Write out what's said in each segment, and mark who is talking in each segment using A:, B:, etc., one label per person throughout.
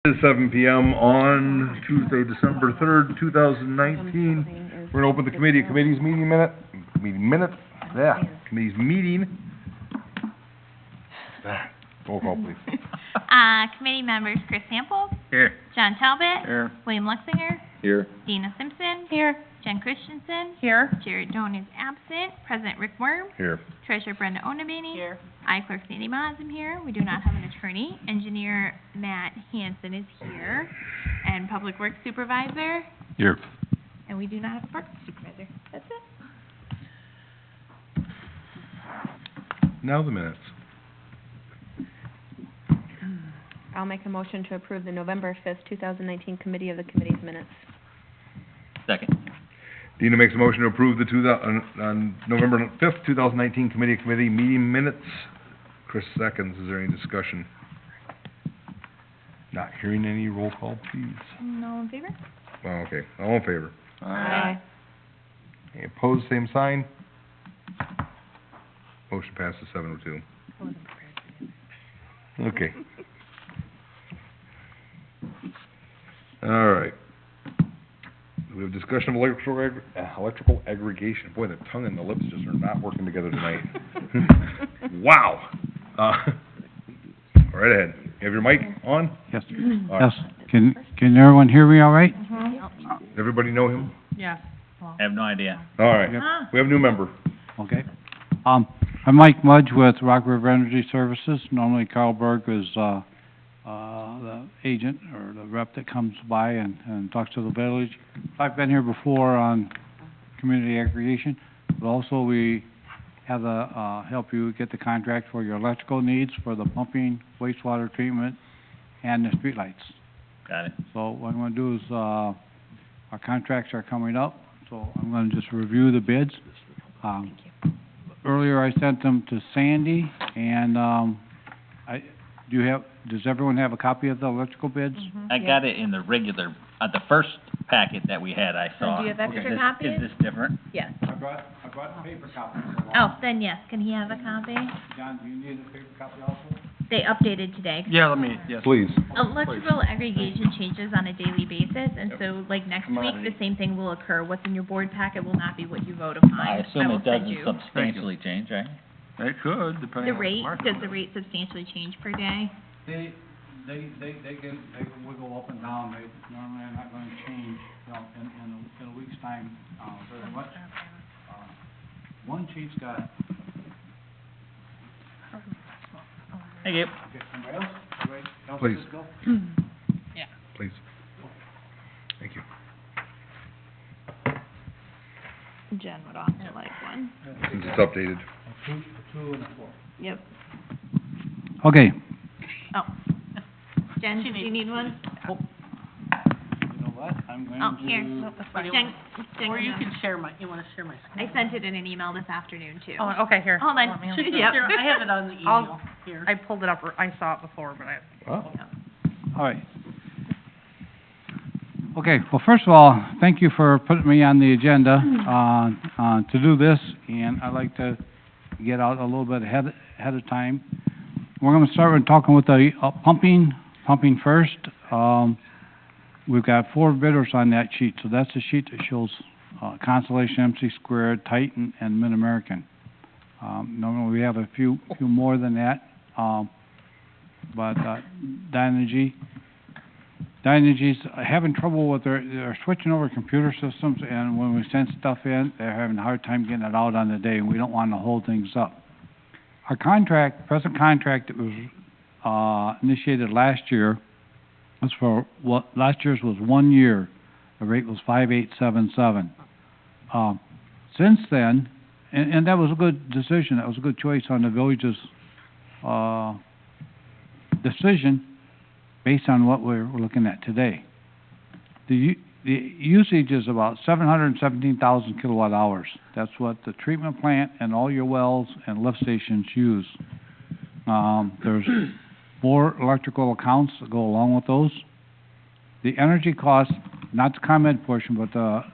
A: It is 7 PM on Tuesday, December 3rd, 2019. We're gonna open the committee's meeting committee's meeting. Roll call, please.
B: Committee members Chris Sample,
A: Here.
B: John Talbot,
A: Here.
B: William Lexinger,
A: Here.
B: Dina Simpson. Here. Jen Christensen.
C: Here.
B: Jared Doan is absent. President Rick Worm.
A: Here.
B: Treasurer Brenda Onabini.
C: Here.
B: I, Clerk Sandy Mods, am here. We do not have an attorney. Engineer Matt Hanson is here. And Public Works Supervisor.
A: Here.
B: And we do not have a Parks Supervisor. That's it.
A: Now the minutes.
D: I'll make a motion to approve the November 5th, 2019 Committee of the Committee's minutes.
E: Second.
A: Dina makes a motion to approve the November 5th, 2019 committee meeting minutes. Chris seconds. Is there any discussion? Not hearing any. Roll call, please.
B: No in favor?
A: Oh, okay. All in favor?
D: Aye.
A: Any opposed, same sign. Motion passes 7-2. Okay. All right. We have discussion of electrical aggregation. Boy, the tongue and the lips just are not working together tonight. Wow. Right ahead. You have your mic on?
F: Yes,
A: All right.
F: yes. Can everyone hear me all right?
A: Everybody know him?
C: Yes.
E: I have no idea.
A: All right. We have a new member.
F: Okay. I'm Mike Mudge with Rock River Energy Services. Normally Carl Berg is, the agent or the rep that comes by and talks to the village. I've been here before on community aggregation, but also we have the, help you get the contract for your electrical needs for the pumping, wastewater treatment, and the streetlights.
E: Got it.
F: So what I'm gonna do is, our contracts are coming up, so I'm gonna just review the bids. Earlier I sent them to Sandy, and, does everyone have a copy of the electrical bids?
E: I got it in the regular, the first packet that we had, I saw.
B: do you have extra
E: Is this-
B: copies?
E: Is this different?
B: Yes.
F: I brought paper copies along.
B: Oh, then yes. Can he have a copy?
F: John, do you need a paper copy also?
B: They updated today.
G: Yeah, let me, yes.
A: Please.
B: Electrical aggregation changes on a daily basis, and so, like, next week, the same thing will occur. What's in your board packet will not be what you vote upon.
E: I assume
B: will
E: it
B: send
E: doesn't
B: you
E: substantially change, right?
G: It could, depending
B: the
G: on
B: rate,
G: market.
B: does the rate substantially change per day?
F: They can wiggle up and down, they normally are not gonna change, you know, in a week's time, very much. One chief's got,
E: Thank you.
F: okay, somebody else? Anybody else
A: Please.
F: just go?
A: Please. Thank you.
B: Jen would also like one.
A: Since it's updated.
F: A two and a four.
B: Yep.
F: Okay,
B: Oh. Jen, do you need one?
F: you know what, I'm going
B: Oh, here.
F: to.
B: Jen,
C: Or you
B: can
C: can share my, you wanna share my screen?
B: I sent it in an email this afternoon, too.
C: Oh, okay, here.
B: Hold on.
C: Should
B: Yep.
C: Here, I have it on the email, here.
H: I pulled it up, I saw it before, but I,
A: Oh.
F: All right. Okay, well, first of all, thank you for putting me on the agenda, to do this, and I'd like to get out a little bit ahead of time. We're gonna start with talking with the, pumping first. We've got 4 bidders on that sheet, so that's the sheet that shows, Constellation, MC Squared, Titan, and Mid-American. Normally we have a few more than that, but, Dynegy's having trouble with they're switching over computer systems, and when we send stuff in, they're having a hard time getting it out on the day, and we don't wanna hold things up. Our contract, present contract that was, initiated last year, was for, last year's was 1 year. The rate was 5877. Since then, and that was a good decision, that was a good choice on the village's, decision based on what we're looking at today. The usage is about 717,000 kilowatt hours. That's what the treatment plant and all your wells and lift stations use. There's 4 electrical accounts that go along with those. The energy cost, not the comment portion, but the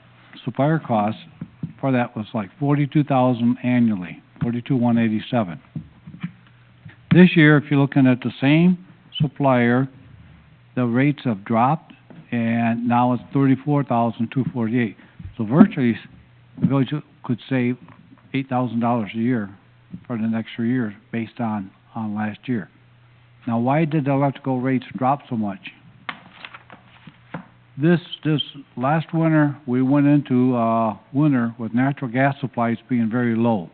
F: supplier cost for that was like 42,000 annually, 42,187. This year, if you're looking at the same supplier, the rates have dropped, and now it's $34,248. So virtually, the village could save $8,000 a year for the next 3 years based on last year. Now, why did the electrical rates drop so much? This last winter, we went into, winter with natural gas supplies being very low.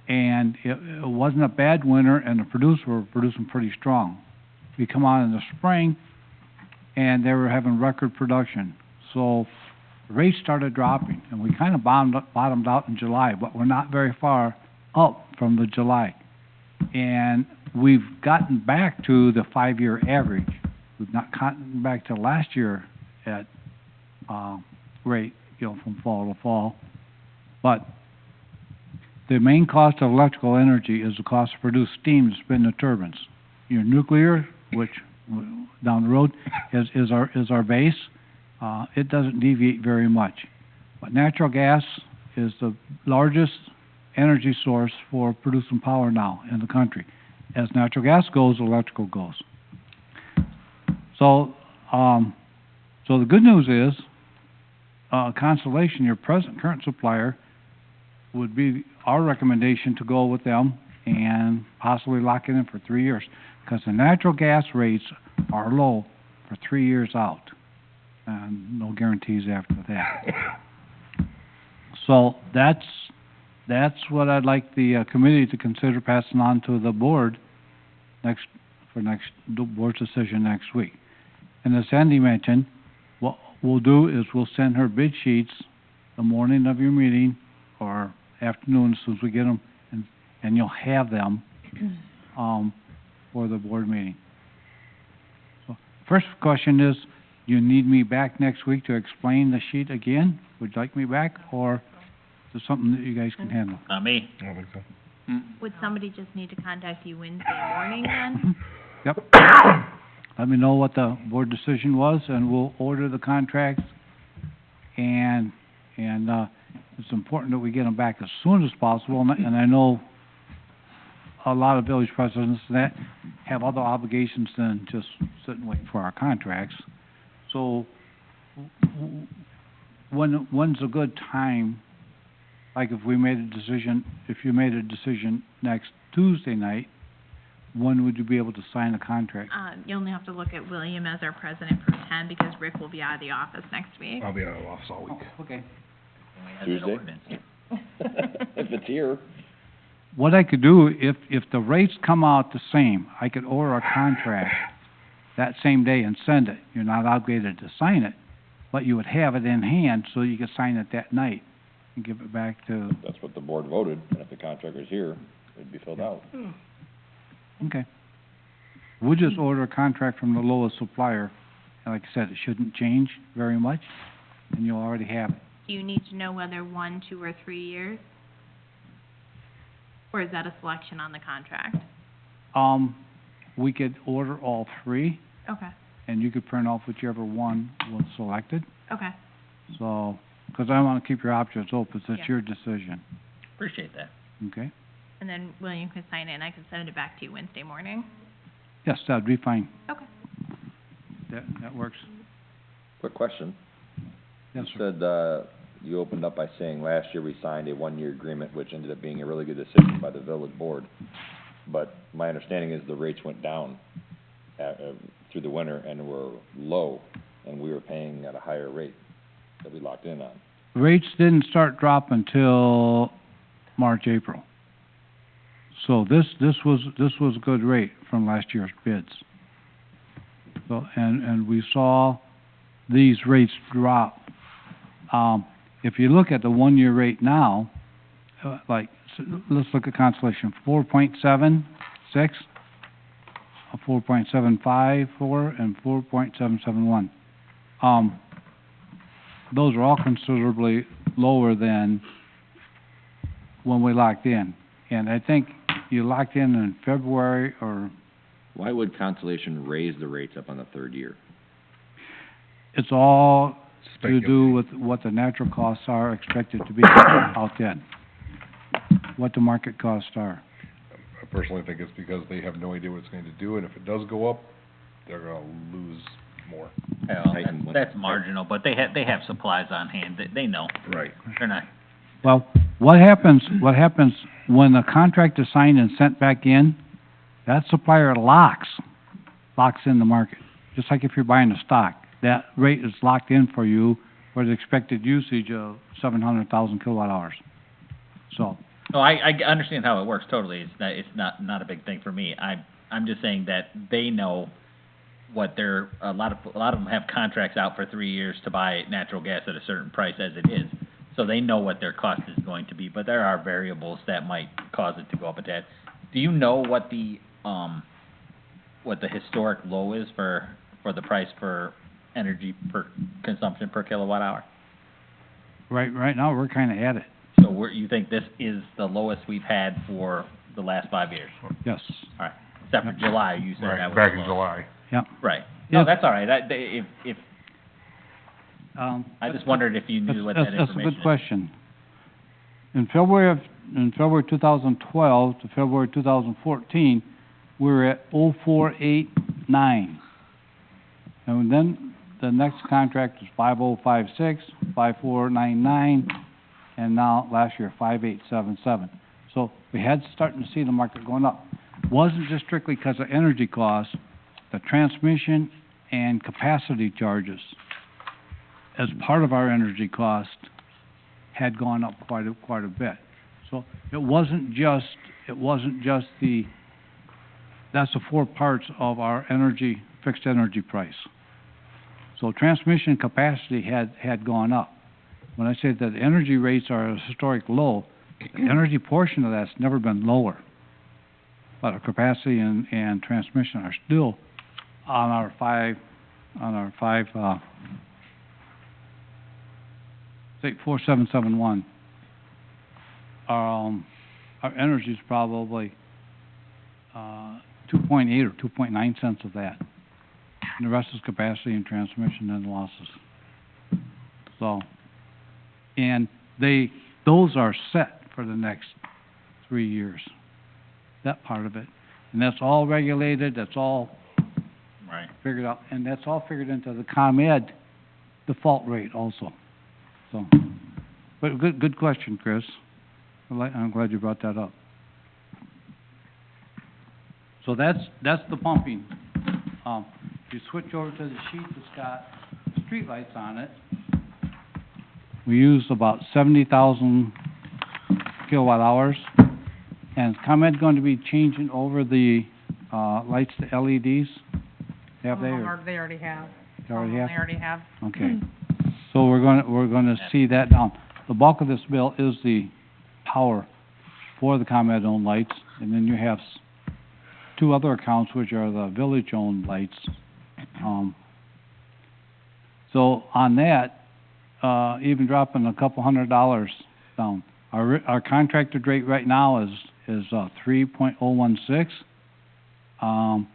F: And it wasn't a bad winter, and the producers were producing pretty strong. We come on in the spring, and they were having record production. So rates started dropping, and we kind of bottomed out in July, but we're not very far up from the July. And we've gotten back to the 5-year average. We've not gotten back to last year at rate, from fall to fall. But the main cost of electrical energy is the cost to produce steam to spin the turbines. Your nuclear, which down the road is our base, it doesn't deviate very much. But natural gas is the largest energy source for producing power now in the country. As natural gas goes, electrical goes. So the good news is, Constellation, your current supplier, would be our recommendation to go with them and possibly lock it in for 3 years, because the natural gas rates are low for 3 years out, and no guarantees after that. So that's what I'd like the committee to consider passing on to the board the board's decision next week. And as Sandy mentioned, what we'll do is we'll send her bid sheets the morning of your meeting or afternoon as soon as we get them, and you'll have them for the board meeting. So, first question is, you need me back next week to explain the sheet again? Would you like me back, or is it something that you guys can handle?
E: Not me.
A: I don't think so.
B: Would somebody just need to contact you Wednesday morning then?
F: Yep. Let me know what the board decision was, and we'll order the contracts. And it's important that we get them back as soon as possible. And I know a lot of village presidents that have other obligations than just sit and wait for our contracts. So when's a good time? Like if you made a decision next Tuesday night, when would you be able to sign the contract?
B: You only have to look at William as our president pro tem, because Rick will be out of the office next week.
A: I'll be out of office all week.
F: Oh, okay.
E: And we had that
I: Tuesday?
E: ordinance.
I: If it's here.
F: What I could do, if the rates come out the same, I could order a contract that same day and send it. You're not obligated to sign it, but you would have it in hand so you could sign it that night and give it back to,
I: That's what the board voted, and if the contract was here, it'd be filled out.
F: okay. We'll just order a contract from the lowest supplier. And like I said, it shouldn't change very much, and you'll already have it.
B: Do you need to know whether 1, 2, or 3 years? Or is that a selection on the contract?
F: We could order all three,
B: Okay,
F: and you could print off whichever one was selected.
B: okay.
F: So, because I want to keep your options open, so it's
B: Yeah.
F: your decision,
E: Appreciate that.
F: okay?
B: And then William can sign it, and I can send it back to you Wednesday morning.
F: Yes, that'd be fine.
B: Okay.
F: That works.
I: Quick question.
F: Yes,
I: You
F: sir.
I: said, you opened up by saying last year we signed a 1-year agreement, which ended up being a really good decision by the village board. But my understanding is the rates went down through the winter and were low, and we were paying at a higher rate that we locked in on.
F: Rates didn't start dropping until March, April. So this was a good rate from last year's bids. So, and we saw these rates drop. If you look at the 1-year rate now, let's look at Constellation, 4.76, 4.754, and 4.771. Those are all considerably lower than when we locked in. And I think you locked in February or...
I: Why would Constellation raise the rates up on the third year?
F: It's all to do
A: Speculating.
F: with what the natural costs are expected to be out then, what the market costs are.
A: I personally think it's because they have no idea what it's going to do, and if it does go up, they're gonna lose more.
E: Well,
I: Heightened one.
E: that's marginal, but they have supplies on hand, they know,
A: Right.
E: they're not,
F: Well, what happens when a contract is signed and sent back in, that supplier locks in the market. Just like if you're buying a stock, that rate is locked in for you for the expected usage of 700,000 kilowatt hours. So,
E: no, I understand how it works totally, it's not a big thing for me. I'm just saying that they know what a lot of them have contracts out for 3 years to buy natural gas at a certain price as it is. So they know what their cost is going to be, but there are variables that might cause it to go up a tad. Do you know what the historic low is for the price for energy per consumption per kilowatt hour?
F: right now, we're kinda at it,
E: So you think this is the lowest we've had for the last 5 years?
F: yes.
E: All right, except for July, you said that
A: Right,
E: was
A: back
E: the
A: in
E: lowest.
A: July.
E: Right. No,
F: Yeah.
E: that's all right. If I just wondered if you knew what that
F: That's
E: information
F: a
E: is.
F: good question. In February 2012 to February 2014, we were at 0489. And then the next contract was 5056, 5499, and now last year 5877. So we had starting to see the market going up. Wasn't just strictly because of energy costs, the transmission and capacity charges as part of our energy cost had gone up quite a bit. So it wasn't just that's the four parts of our fixed energy price. So transmission capacity had gone up. When I say that energy rates are at a historic low, the energy portion of that's never been lower. But our capacity and transmission are still on our five, say 4771. Our energy is probably 2.8 or 2.9 cents of that. And the rest is capacity and transmission and losses. So, and those are set for the next 3 years. That part of it. And that's all regulated, that's all
E: Right.
F: figured out, and that's all figured into the ComEd default rate also. So, but good question, Chris. I'm glad you brought that up. So that's the pumping. If you switch over to the sheet that's got streetlights on it, we use about 70,000 kilowatt hours. And is ComEd going to be changing over the lights to LEDs? Have they? or-
H: They already have.
F: They already have?
H: They already have.
F: Okay. So we're gonna see that down. The bulk of this bill is the power for the ComEd-owned lights, and then you have two other accounts, which are the village-owned lights. So on that, even dropping a couple $100 down, our contracted rate right now is 3.016.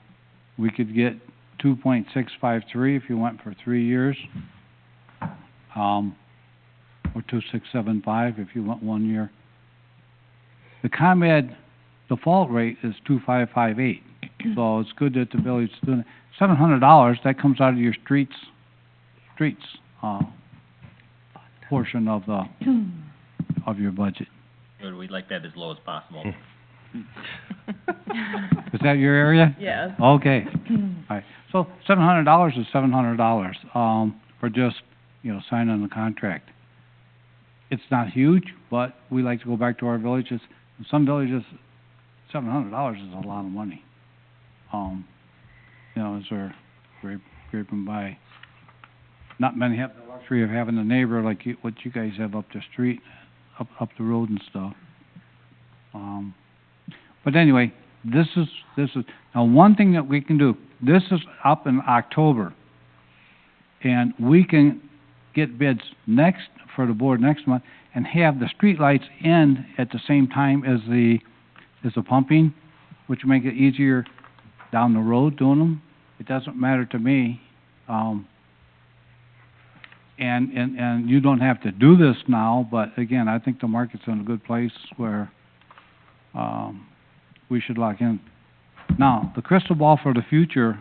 F: We could get 2.653 if you went for 3 years. Or 2.675 if you went 1 year. The ComEd default rate is 2.558, so it's good that the village's doing it. $700, that comes out of your streets, portion of your budget.
E: Good, we'd like that as low as possible.
F: Is that your area?
H: Yes.
F: Okay. All right. So $700 is $700, for just, signing the contract. It's not huge, but we like to go back to our villages. In some villages, $700 is a lot of money. As we're scraping by. Not many have the luxury of having a neighbor like what you guys have up the street, up the road and stuff. But anyway, this is, now one thing that we can do, this is up in October. And we can get bids for the board next month and have the streetlights end at the same time as the pumping, which will make it easier down the road doing them. It doesn't matter to me. And you don't have to do this now, but again, I think the market's in a good place where, we should lock in. Now, the crystal ball for the future,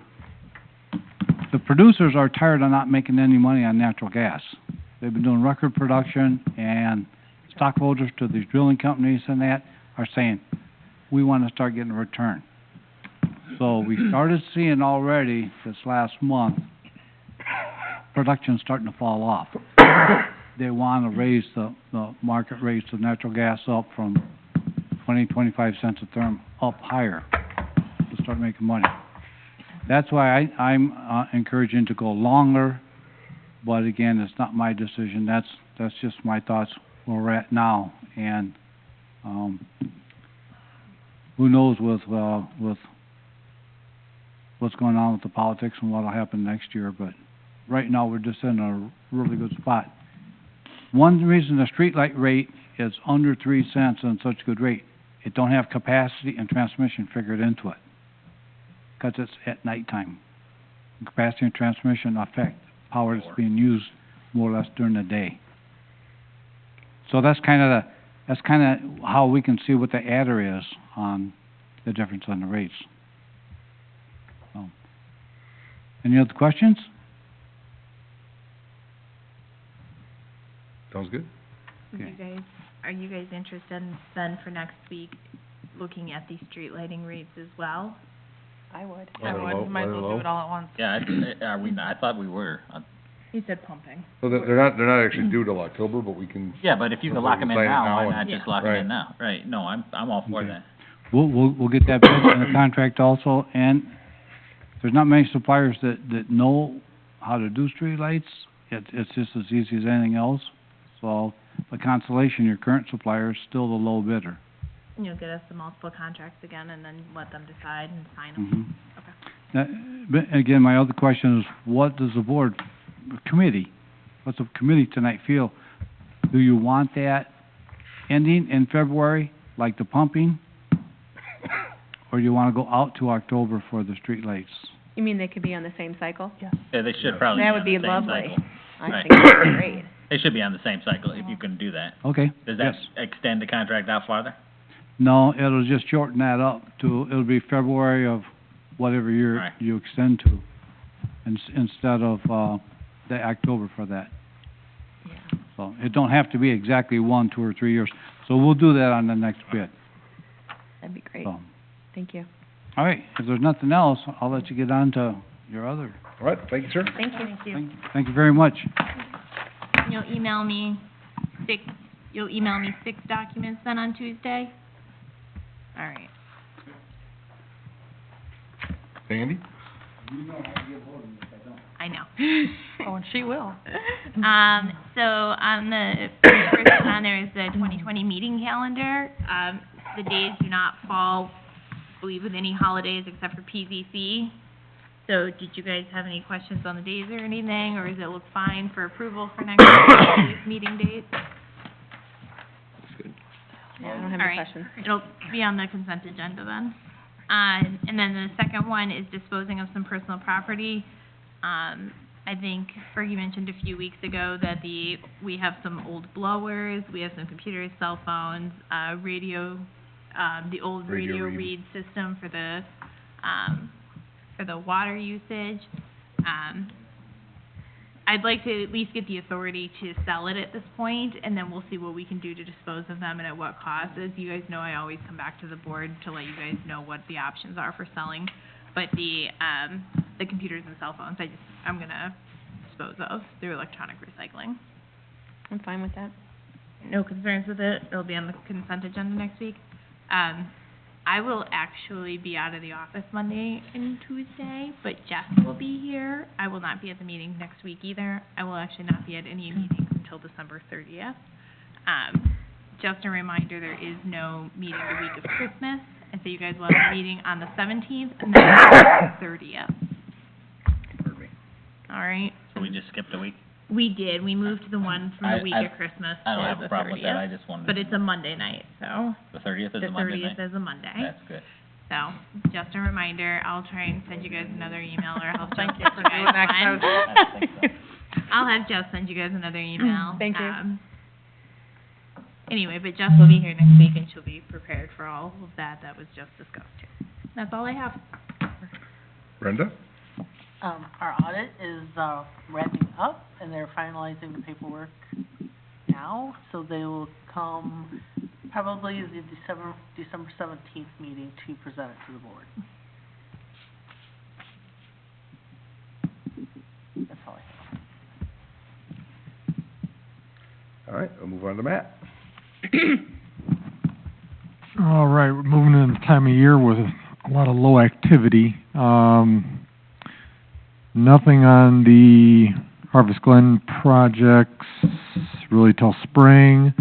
F: the producers are tired of not making any money on natural gas. They've been doing record production, and stockholders to these drilling companies and that are saying, we wanna start getting a return. So we started seeing already this last month, production starting to fall off. They wanna raise the market rates of natural gas up from 25 cents a therm up higher to start making money. That's why I'm encouraging to go longer, but again, it's not my decision. That's just my thoughts where we're at now. And, who knows with what's going on with the politics and what'll happen next year, but right now, we're just in a really good spot. One reason the streetlight rate is under 3 cents and such a good rate, it don't have capacity and transmission figured into it, 'cause it's at nighttime. Capacity and transmission affect power that's being used more or less during the day. So that's kinda how we can see what the adder is on the difference on the rates. So, any other questions?
A: Sounds good.
F: Okay.
B: Are you guys interested in then for next week, looking at these street lighting rates as well?
D: I would.
H: I would, might as well do it all at once.
E: Yeah, are we, I thought we were.
B: You said pumping.
A: So they're not actually due till October, but we can,
E: Yeah, but if you can lock them in
A: Sign it
E: now,
A: now
E: why
A: and-
E: not just
B: Yeah.
E: lock them
A: Right.
E: in now? Right, no, I'm all for
F: Okay.
E: that.
F: We'll get that bid in the contract also, and there's not many suppliers that know how to do streetlights. It's just as easy as anything else. So, the consolation, your current supplier is still the low bidder.
B: You'll get us the multiple contracts again and then let them decide and sign them.
F: Mhm.
B: Okay.
F: But again, my other question is, what does the board, committee, what's the committee tonight feel? Do you want that ending in February, like the pumping? Or do you wanna go out to October for the streetlights?
D: You mean they could be on the same cycle?
E: Yeah, they should probably be
D: That
E: on
D: would
E: the
D: be
E: same
D: lovely.
E: cycle.
D: I
E: Right.
D: think that'd be great.
E: They should be on the same cycle if you can do that.
F: Okay,
E: Does that
F: yes.
E: extend the contract out farther?
F: No, it'll just shorten that up to, it'll be February of whatever year
E: Right.
F: you extend to, instead of, the October for that. So, it don't have to be exactly 1, 2, or 3 years. So we'll do that on the next bid,
D: That'd be great.
F: so.
D: Thank you.
F: All right, if there's nothing else, I'll let you get on to your other.
A: all right, thank you, sir.
D: Thank you.
F: Thank you very much.
B: You'll email me 6 documents then on Tuesday? All right.
A: Sandy?
B: I know.
H: Oh, and she will.
B: So on the first one on there is the 2020 meeting calendar. The days do not fall, I believe, with any holidays except for PVC. So did you guys have any questions on the days or anything, or does it look fine for approval for next week's meeting dates?
D: Yeah, I don't have
B: All
D: any
B: right.
D: questions.
B: It'll be on the consent agenda then. And then the second one is disposing of some personal property. I think Fergie mentioned a few weeks ago that we have some old blowers, we have some computers, cell phones, radio, the old
A: Radio
B: radio
A: read.
B: read system for the water usage. I'd like to at least get the authority to sell it at this point, and then we'll see what we can do to dispose of them and at what cost. As you guys know, I always come back to the board to let you guys know what the options are for selling. But the computers and cell phones, I'm gonna dispose of through electronic recycling.
D: I'm fine with that.
B: No concerns with it, it'll be on the consent agenda next week. I will actually be out of the office Monday and Tuesday, but Jess will be here. I will not be at the meeting next week either. I will actually not be at any meetings until December 30th. Just a reminder, there is no meeting the week of Christmas, and so you guys will have a meeting on the 17th and then the 30th.
A: Pardon me.
B: All right?
E: So we just skipped a week?
B: We did, we moved the one from the week
E: I
B: of Christmas
E: don't
B: to
E: have
B: the
E: a problem with that,
B: 30th.
E: I just wanted.
B: But it's a Monday night, so
E: The 30th is
B: the
E: a Monday night?
B: 30th is a Monday.
E: That's good.
B: So, just a reminder, I'll try and send you guys another email, or I'll
H: Thank
B: Jess
H: you
B: send
H: for
B: you
H: doing
B: guys
H: that, 'cause
B: one.
E: I think so.
B: I'll have Jess send you guys another email.
D: Thank you.
B: Anyway, but Jess will be here next week, and she'll be prepared for all of that was just discussed here. That's all I have.
A: Brenda?
C: Our audit is, wrapping up, and they're finalizing the paperwork now, so they will come probably the December 17th meeting to present it to the board. That's all I have.
A: All right, we'll move on to Matt.
J: All right, we're moving into the time of year with a lot of low activity. Nothing on the Harvest Glen projects really till spring.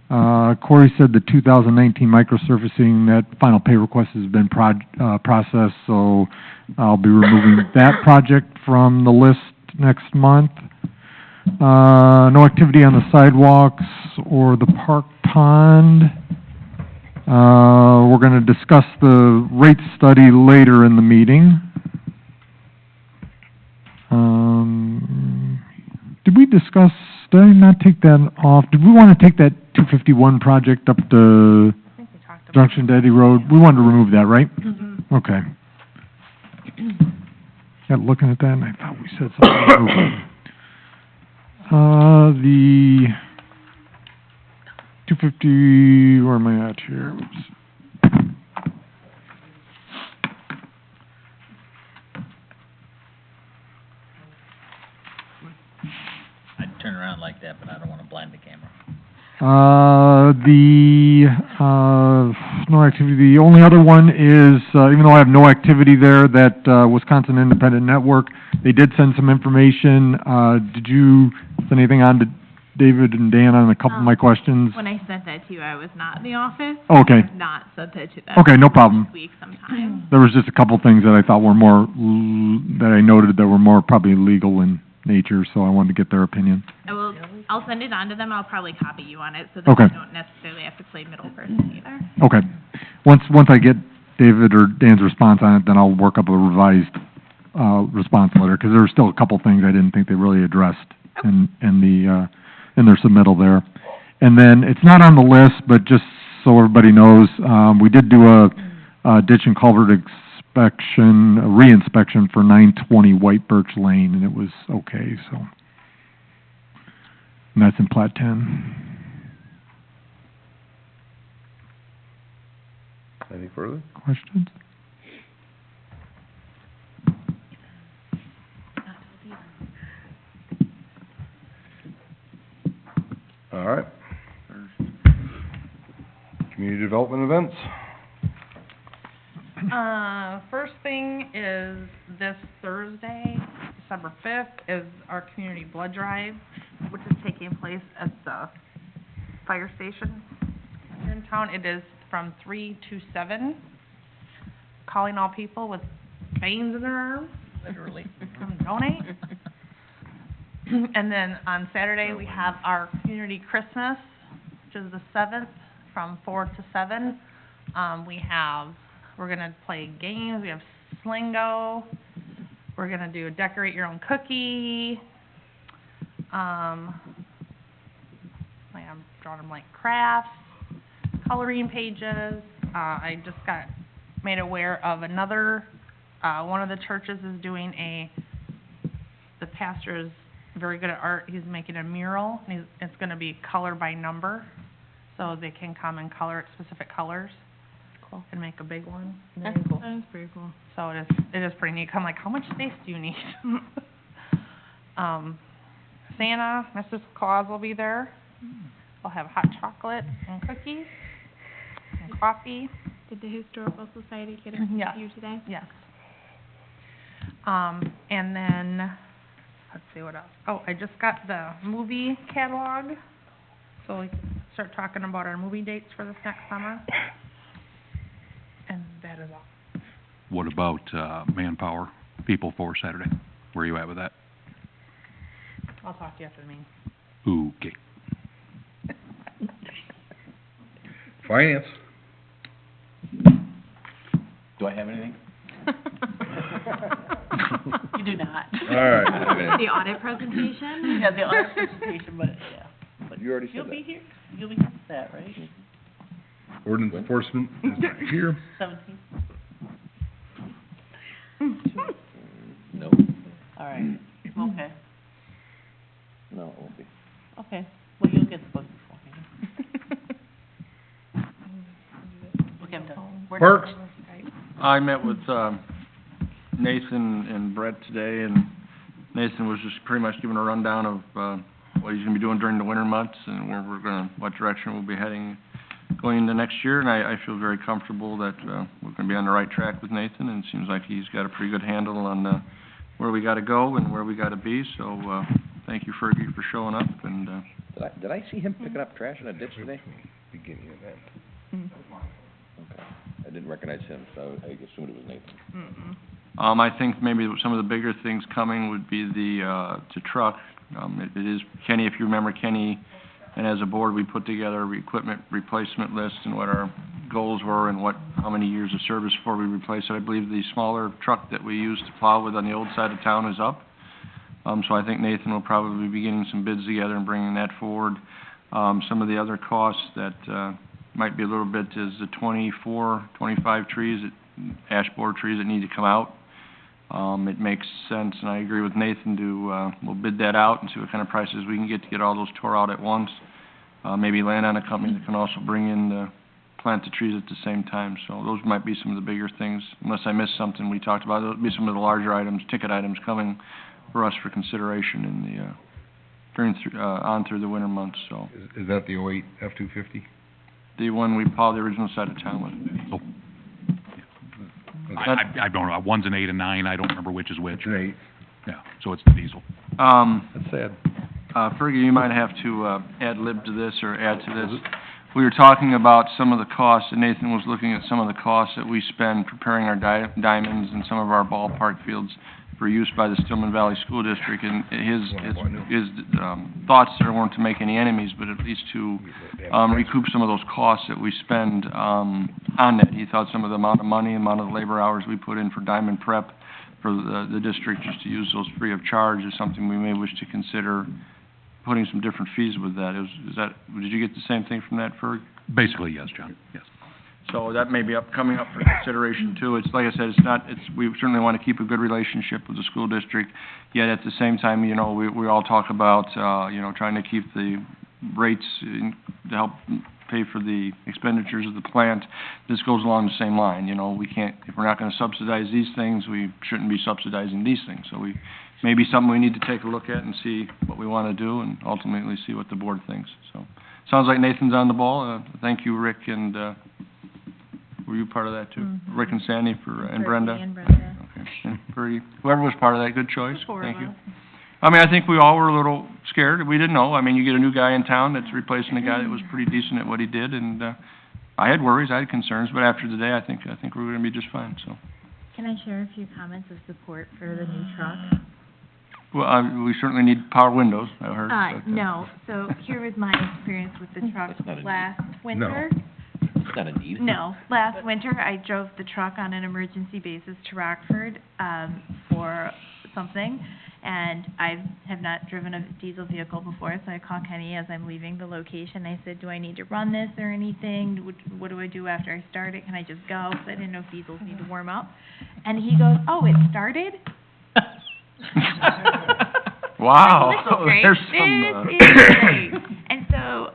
J: Corey said the 2019 microsurfacing, that final pay request has been processed, so I'll be removing that project from the list next month. No activity on the sidewalks or the park pond. We're gonna discuss the rate study later in the meeting. Did we discuss, did I not take that off? Did we wanna take that 251 project up to
H: I think we talked about
J: Junction to Eddy Road? We wanted to remove that, right?
H: Mm-hmm.
J: Okay. Got looking at that and I thought we said something. about the 250, where am I at here? Oops.
E: I'd turn around like that, but I don't wanna blind the camera.
J: No activity, the only other one is, even though I have no activity there, that, Wisconsin Independent Network, they did send some information. Did you send anything on to David and Dan on a couple of my questions?
B: When I sent that to you, I was not in the office.
J: Okay.
B: I have not sent that to them.
J: Okay, no problem.
B: This week sometime.
J: There was just a couple things that I thought were more, that I noted that were more probably legal in nature, so I wanted to get their opinion.
B: I'll send it on to them, I'll probably copy you on it, so that
J: Okay.
B: you don't necessarily have to play middle person either.
J: Okay. Once I get David or Dan's response on it, then I'll work up a revised, response letter, because there were still a couple things I didn't think they really addressed in their submittal there. And then, it's not on the list, but just so everybody knows, we did do a ditch and culvert inspection, a re-inspection for 920 White Birch Lane, and it was okay, so. And that's in Plat 10.
A: Any further?
J: Questions?
A: All right. Community development events?
H: First thing is this Thursday, December 5th, is our community blood drive, which is taking place at the fire station here in town. It is from 3 to 7, calling all people with veins in their arms, literally, come donate. And then on Saturday, we have our community Christmas, which is the 7th, from 4 to 7. We're gonna play games, we have Slingo, we're gonna do a decorate your own cookie, I'm drawing them like crafts, coloring pages. I just got made aware of another, one of the churches is doing the pastor is very good at art, he's making a mural, and it's gonna be color by number, so they can come and color it specific colors. Cool. And make a big one.
B: That's cool. That is pretty cool.
H: So it is pretty neat. I'm like, how much space do you need? Santa, Mrs. Claus will be there. We'll have hot chocolate and cookies and coffee.
B: Did the Historical Society get it
H: Yes.
B: to you today?
H: Yes. And then, let's see what else. Oh, I just got the movie catalog, so we can start talking about our movie dates for this next summer. And that is all.
G: What about, manpower, people for Saturday? Where are you at with that?
H: I'll talk to you after the meeting.
G: Okay.
A: Finance?
E: Do I have anything?
C: You do not.
A: All right.
B: The audit presentation?
C: Yeah, the audit presentation, but, yeah. But
I: You already
C: you'll
I: said
C: be
I: that.
C: here, you'll be here for that, right?
A: Ordinance enforcement is not here.
C: 17th.
I: No.
C: All right, okay,
I: No, it won't be.
C: okay. Well, you'll get the book beforehand. Okay, I'm done. We're done.
A: Parks?
K: I met with, Nathan and Brett today, and Nathan was just pretty much giving a rundown of, what he's gonna be doing during the winter months, and where we're gonna, what direction we'll be heading going into next year, and I feel very comfortable that, we're gonna be on the right track with Nathan, and it seems like he's got a pretty good handle on, where we gotta go and where we gotta be, so, thank you, Fergie, for showing up, and,
I: Did I see him picking up trash in a ditch today?
A: Beginning of that.
I: Okay. I didn't recognize him, so I assumed it was Nathan.
K: I think maybe some of the bigger things coming would be the truck. It is, Kenny, if you remember Kenny, and as a board, we put together a equipment replacement list and what our goals were and how many years of service before we replace it. I believe the smaller truck that we used to plow with on the old side of town is up. So I think Nathan will probably be getting some bids together and bringing that forward. Some of the other costs that, might be a little bit is the 25 trees, ash borer trees that need to come out. It makes sense, and I agree with Nathan to, we'll bid that out and see what kind of prices we can get all those tore out at once. Maybe land on a company that can also bring in plant the trees at the same time. So those might be some of the bigger things. Unless I missed something we talked about, those would be some of the larger items, ticket items coming for us for consideration in the, on through the winter months, so.
A: Is that the '08 F-250?
K: The one we plowed the original side of town with.
G: I don't know, one's an 8 and 9, I don't remember which is which.
A: It's an 8.
G: Yeah, so it's the diesel.
A: That's sad.
K: Fergie, you might have to, add lib to this or add to this. We were talking about some of the costs, and Nathan was looking at some of the costs that we spend preparing our diamonds and some of our ballpark fields for use by the Stillman Valley School District, and his thoughts there weren't to make any enemies, but at least to, recoup some of those costs that we spend, on that. He thought some of the amount of money, amount of labor hours we put in for diamond prep for the district, just to use those free of charge, is something we may wish to consider putting some different fees with that. Did you get the same thing from that, Ferg?
G: Basically, yes, John, yes.
K: So that may be coming up for consideration too. It's, like I said, we certainly want to keep a good relationship with the school district, yet at the same time, you know, we all talk about, you know, trying to keep the rates to help pay for the expenditures of the plant. This goes along the same line, you know, we can't, if we're not gonna subsidize these things, we shouldn't be subsidizing these things. So maybe something we need to take a look at and see what we wanna do and ultimately see what the board thinks, so. Sounds like Nathan's on the ball. Thank you, Rick, and, were you part of that too?
B: Mm-hmm.
K: Rick and Sandy and Brenda?
B: And Brenda.
K: Okay, and Fergie, whoever was part of that, good choice,
H: Four of
K: thank you.
H: us.
K: I mean, I think we all were a little scared, we didn't know, I mean, you get a new guy in town that's replacing a guy that was pretty decent at what he did, and, I had worries, I had concerns, but after today, I think we're gonna be just fine, so.
B: Can I share a few comments of support for the new truck?
K: Well, we certainly need power windows, I heard. but,
B: No, so here was my experience with the truck
I: That's not a need.
B: last winter.
I: It's not a need.
B: No, last winter, I drove the truck on an emergency basis to Rockford, for something, and I have not driven a diesel vehicle before, so I called Kenny as I'm leaving the location. I said, do I need to run this or anything? What do I do after I start it? Can I just go? Because I didn't know if diesels need to warm up. And he goes, oh, it started?
K: Wow,
B: This is great.
K: there's some,
B: This is great. And so,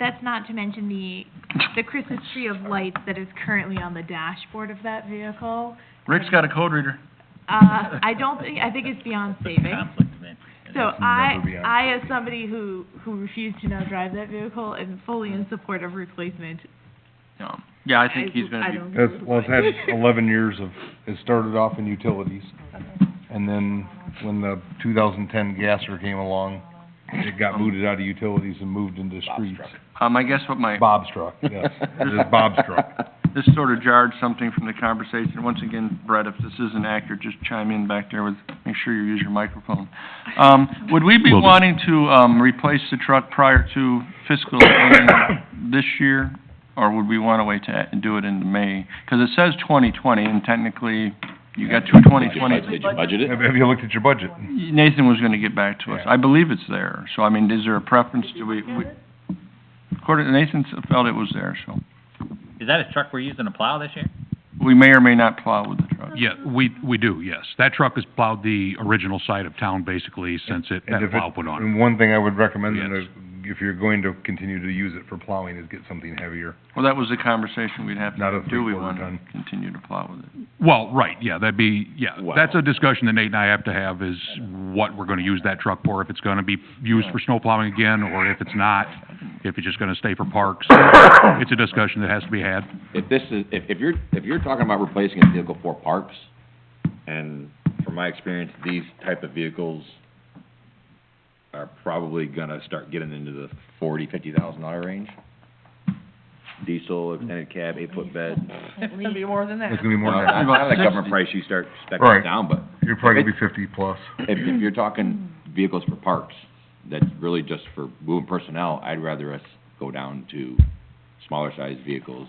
B: that's not to mention the Christmas tree of lights that is currently on the dashboard of that vehicle.
K: Rick's got a code reader.
B: I think it's beyond saving.
E: Conflict of interest.
B: So
A: It's never beyond
B: I as
A: saving.
B: somebody who refused to now drive that vehicle, am fully in support of replacement.
K: Yeah, I think he's gonna
B: I
K: be,
B: don't
A: It's,
B: agree with
A: well, it's
B: the
A: had 11 years of, it started off in utilities, and then when the 2010 gasser came along, it got booted out of utilities and moved into streets.
K: I guess what
A: Bob's truck, yes, it is Bob's truck.
K: this sort of jarred something from the conversation. Once again, Brett, if this isn't accurate, just chime in back there with, make sure you use your microphone. Would we be
G: Will do.
K: wanting to, replace the truck prior to fiscal this year? Or would we wanna wait to do it in May? 'Cause it says 2020, and technically, you got two 2020.
I: Did you budget it?
A: Have you looked at your budget?
K: Nathan was gonna get back to us.
A: Yeah.
K: I believe it's there, so I mean, is there a preference, according to Nathan felt it was there, so.
E: Is that a truck we're using to plow this year?
K: We may or may not plow with the truck.
G: Yeah, we do, yes. That truck has plowed the original side of town basically since
A: And
G: that
A: if
G: plow
A: it-
G: put on.
A: And one thing I would recommend,
G: Yes.
A: is if you're going to continue to use it for plowing, is get something heavier.
K: Well, that was the conversation we'd have
A: Not
K: to
A: a
K: have. Do we
A: 3/4
K: want
A: ton.
K: to continue to plow with it?
G: Well, right, yeah, that'd be, yeah,
I: Wow.
G: that's a discussion that Nate and I have to have, is what we're gonna use that truck for, if it's gonna be used for snow plowing again, or if it's not, if it's just gonna stay for parks. It's a discussion that has to be had.
I: If this is, if you're talking about replacing a vehicle for parks, and from my experience, these type of vehicles are probably gonna start getting into the $40,000-$50,000 range. Diesel, extended cab, 8-foot bed.
H: It's gonna be more than that.
A: It's gonna be more
I: Well,
A: than that.
I: not the government price, you start spec'ing
A: Right.
I: it down, but
A: You're probably gonna be 50 plus.
I: if you're talking vehicles for parks, that's really just for moving personnel, I'd rather us go down to smaller sized vehicles,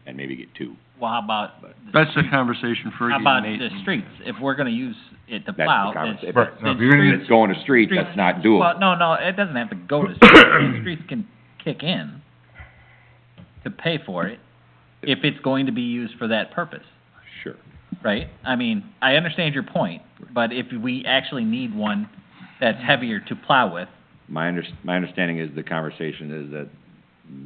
I: and maybe get two.
E: Well, how about,
K: That's the conversation for
E: how
K: you,
E: about
K: Nate.
E: the streets? If we're gonna use it to
I: That's
E: plow,
I: the
E: then,
I: conversation.
A: Right, now,
E: then
A: if you're gonna
I: If it's going to street, that's not doable.
E: well, no, it doesn't have to go to streets. The streets can kick in to pay for it if it's going to be used for that purpose,
I: Sure.
E: right? I mean, I understand your point, but if we actually need one that's heavier to plow with,
I: My understanding is the conversation is that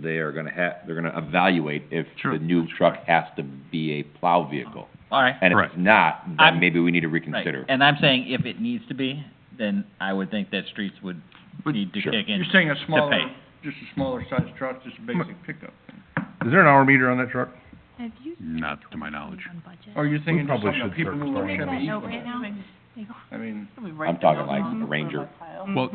I: they're gonna evaluate if
K: Sure.
I: the new truck has to be a plow vehicle.
E: all right,
I: And if
G: Right.
I: it's not,
E: I'm-
I: then maybe we need to
E: right.
I: reconsider.
E: And I'm saying if it needs to be, then I would think that streets would
K: But
E: need to
I: Sure.
E: kick in
K: You're saying a
E: to
K: smaller,
E: pay.
K: just a smaller sized truck, just a basic pickup?
A: Is there an hour meter on that truck?
B: Have you
G: Not to my knowledge.
B: on budget?
K: Or are you thinking just
A: probably
K: something that
A: should
K: people
A: start
K: move on
A: exploring
K: Chevy
B: that.
K: Eagle?
B: Right now?
K: I mean,
C: Can we write
I: I'm
C: the
I: talking
C: notes
I: like
C: down
I: a
C: for
I: Ranger.
C: my file?
G: Well,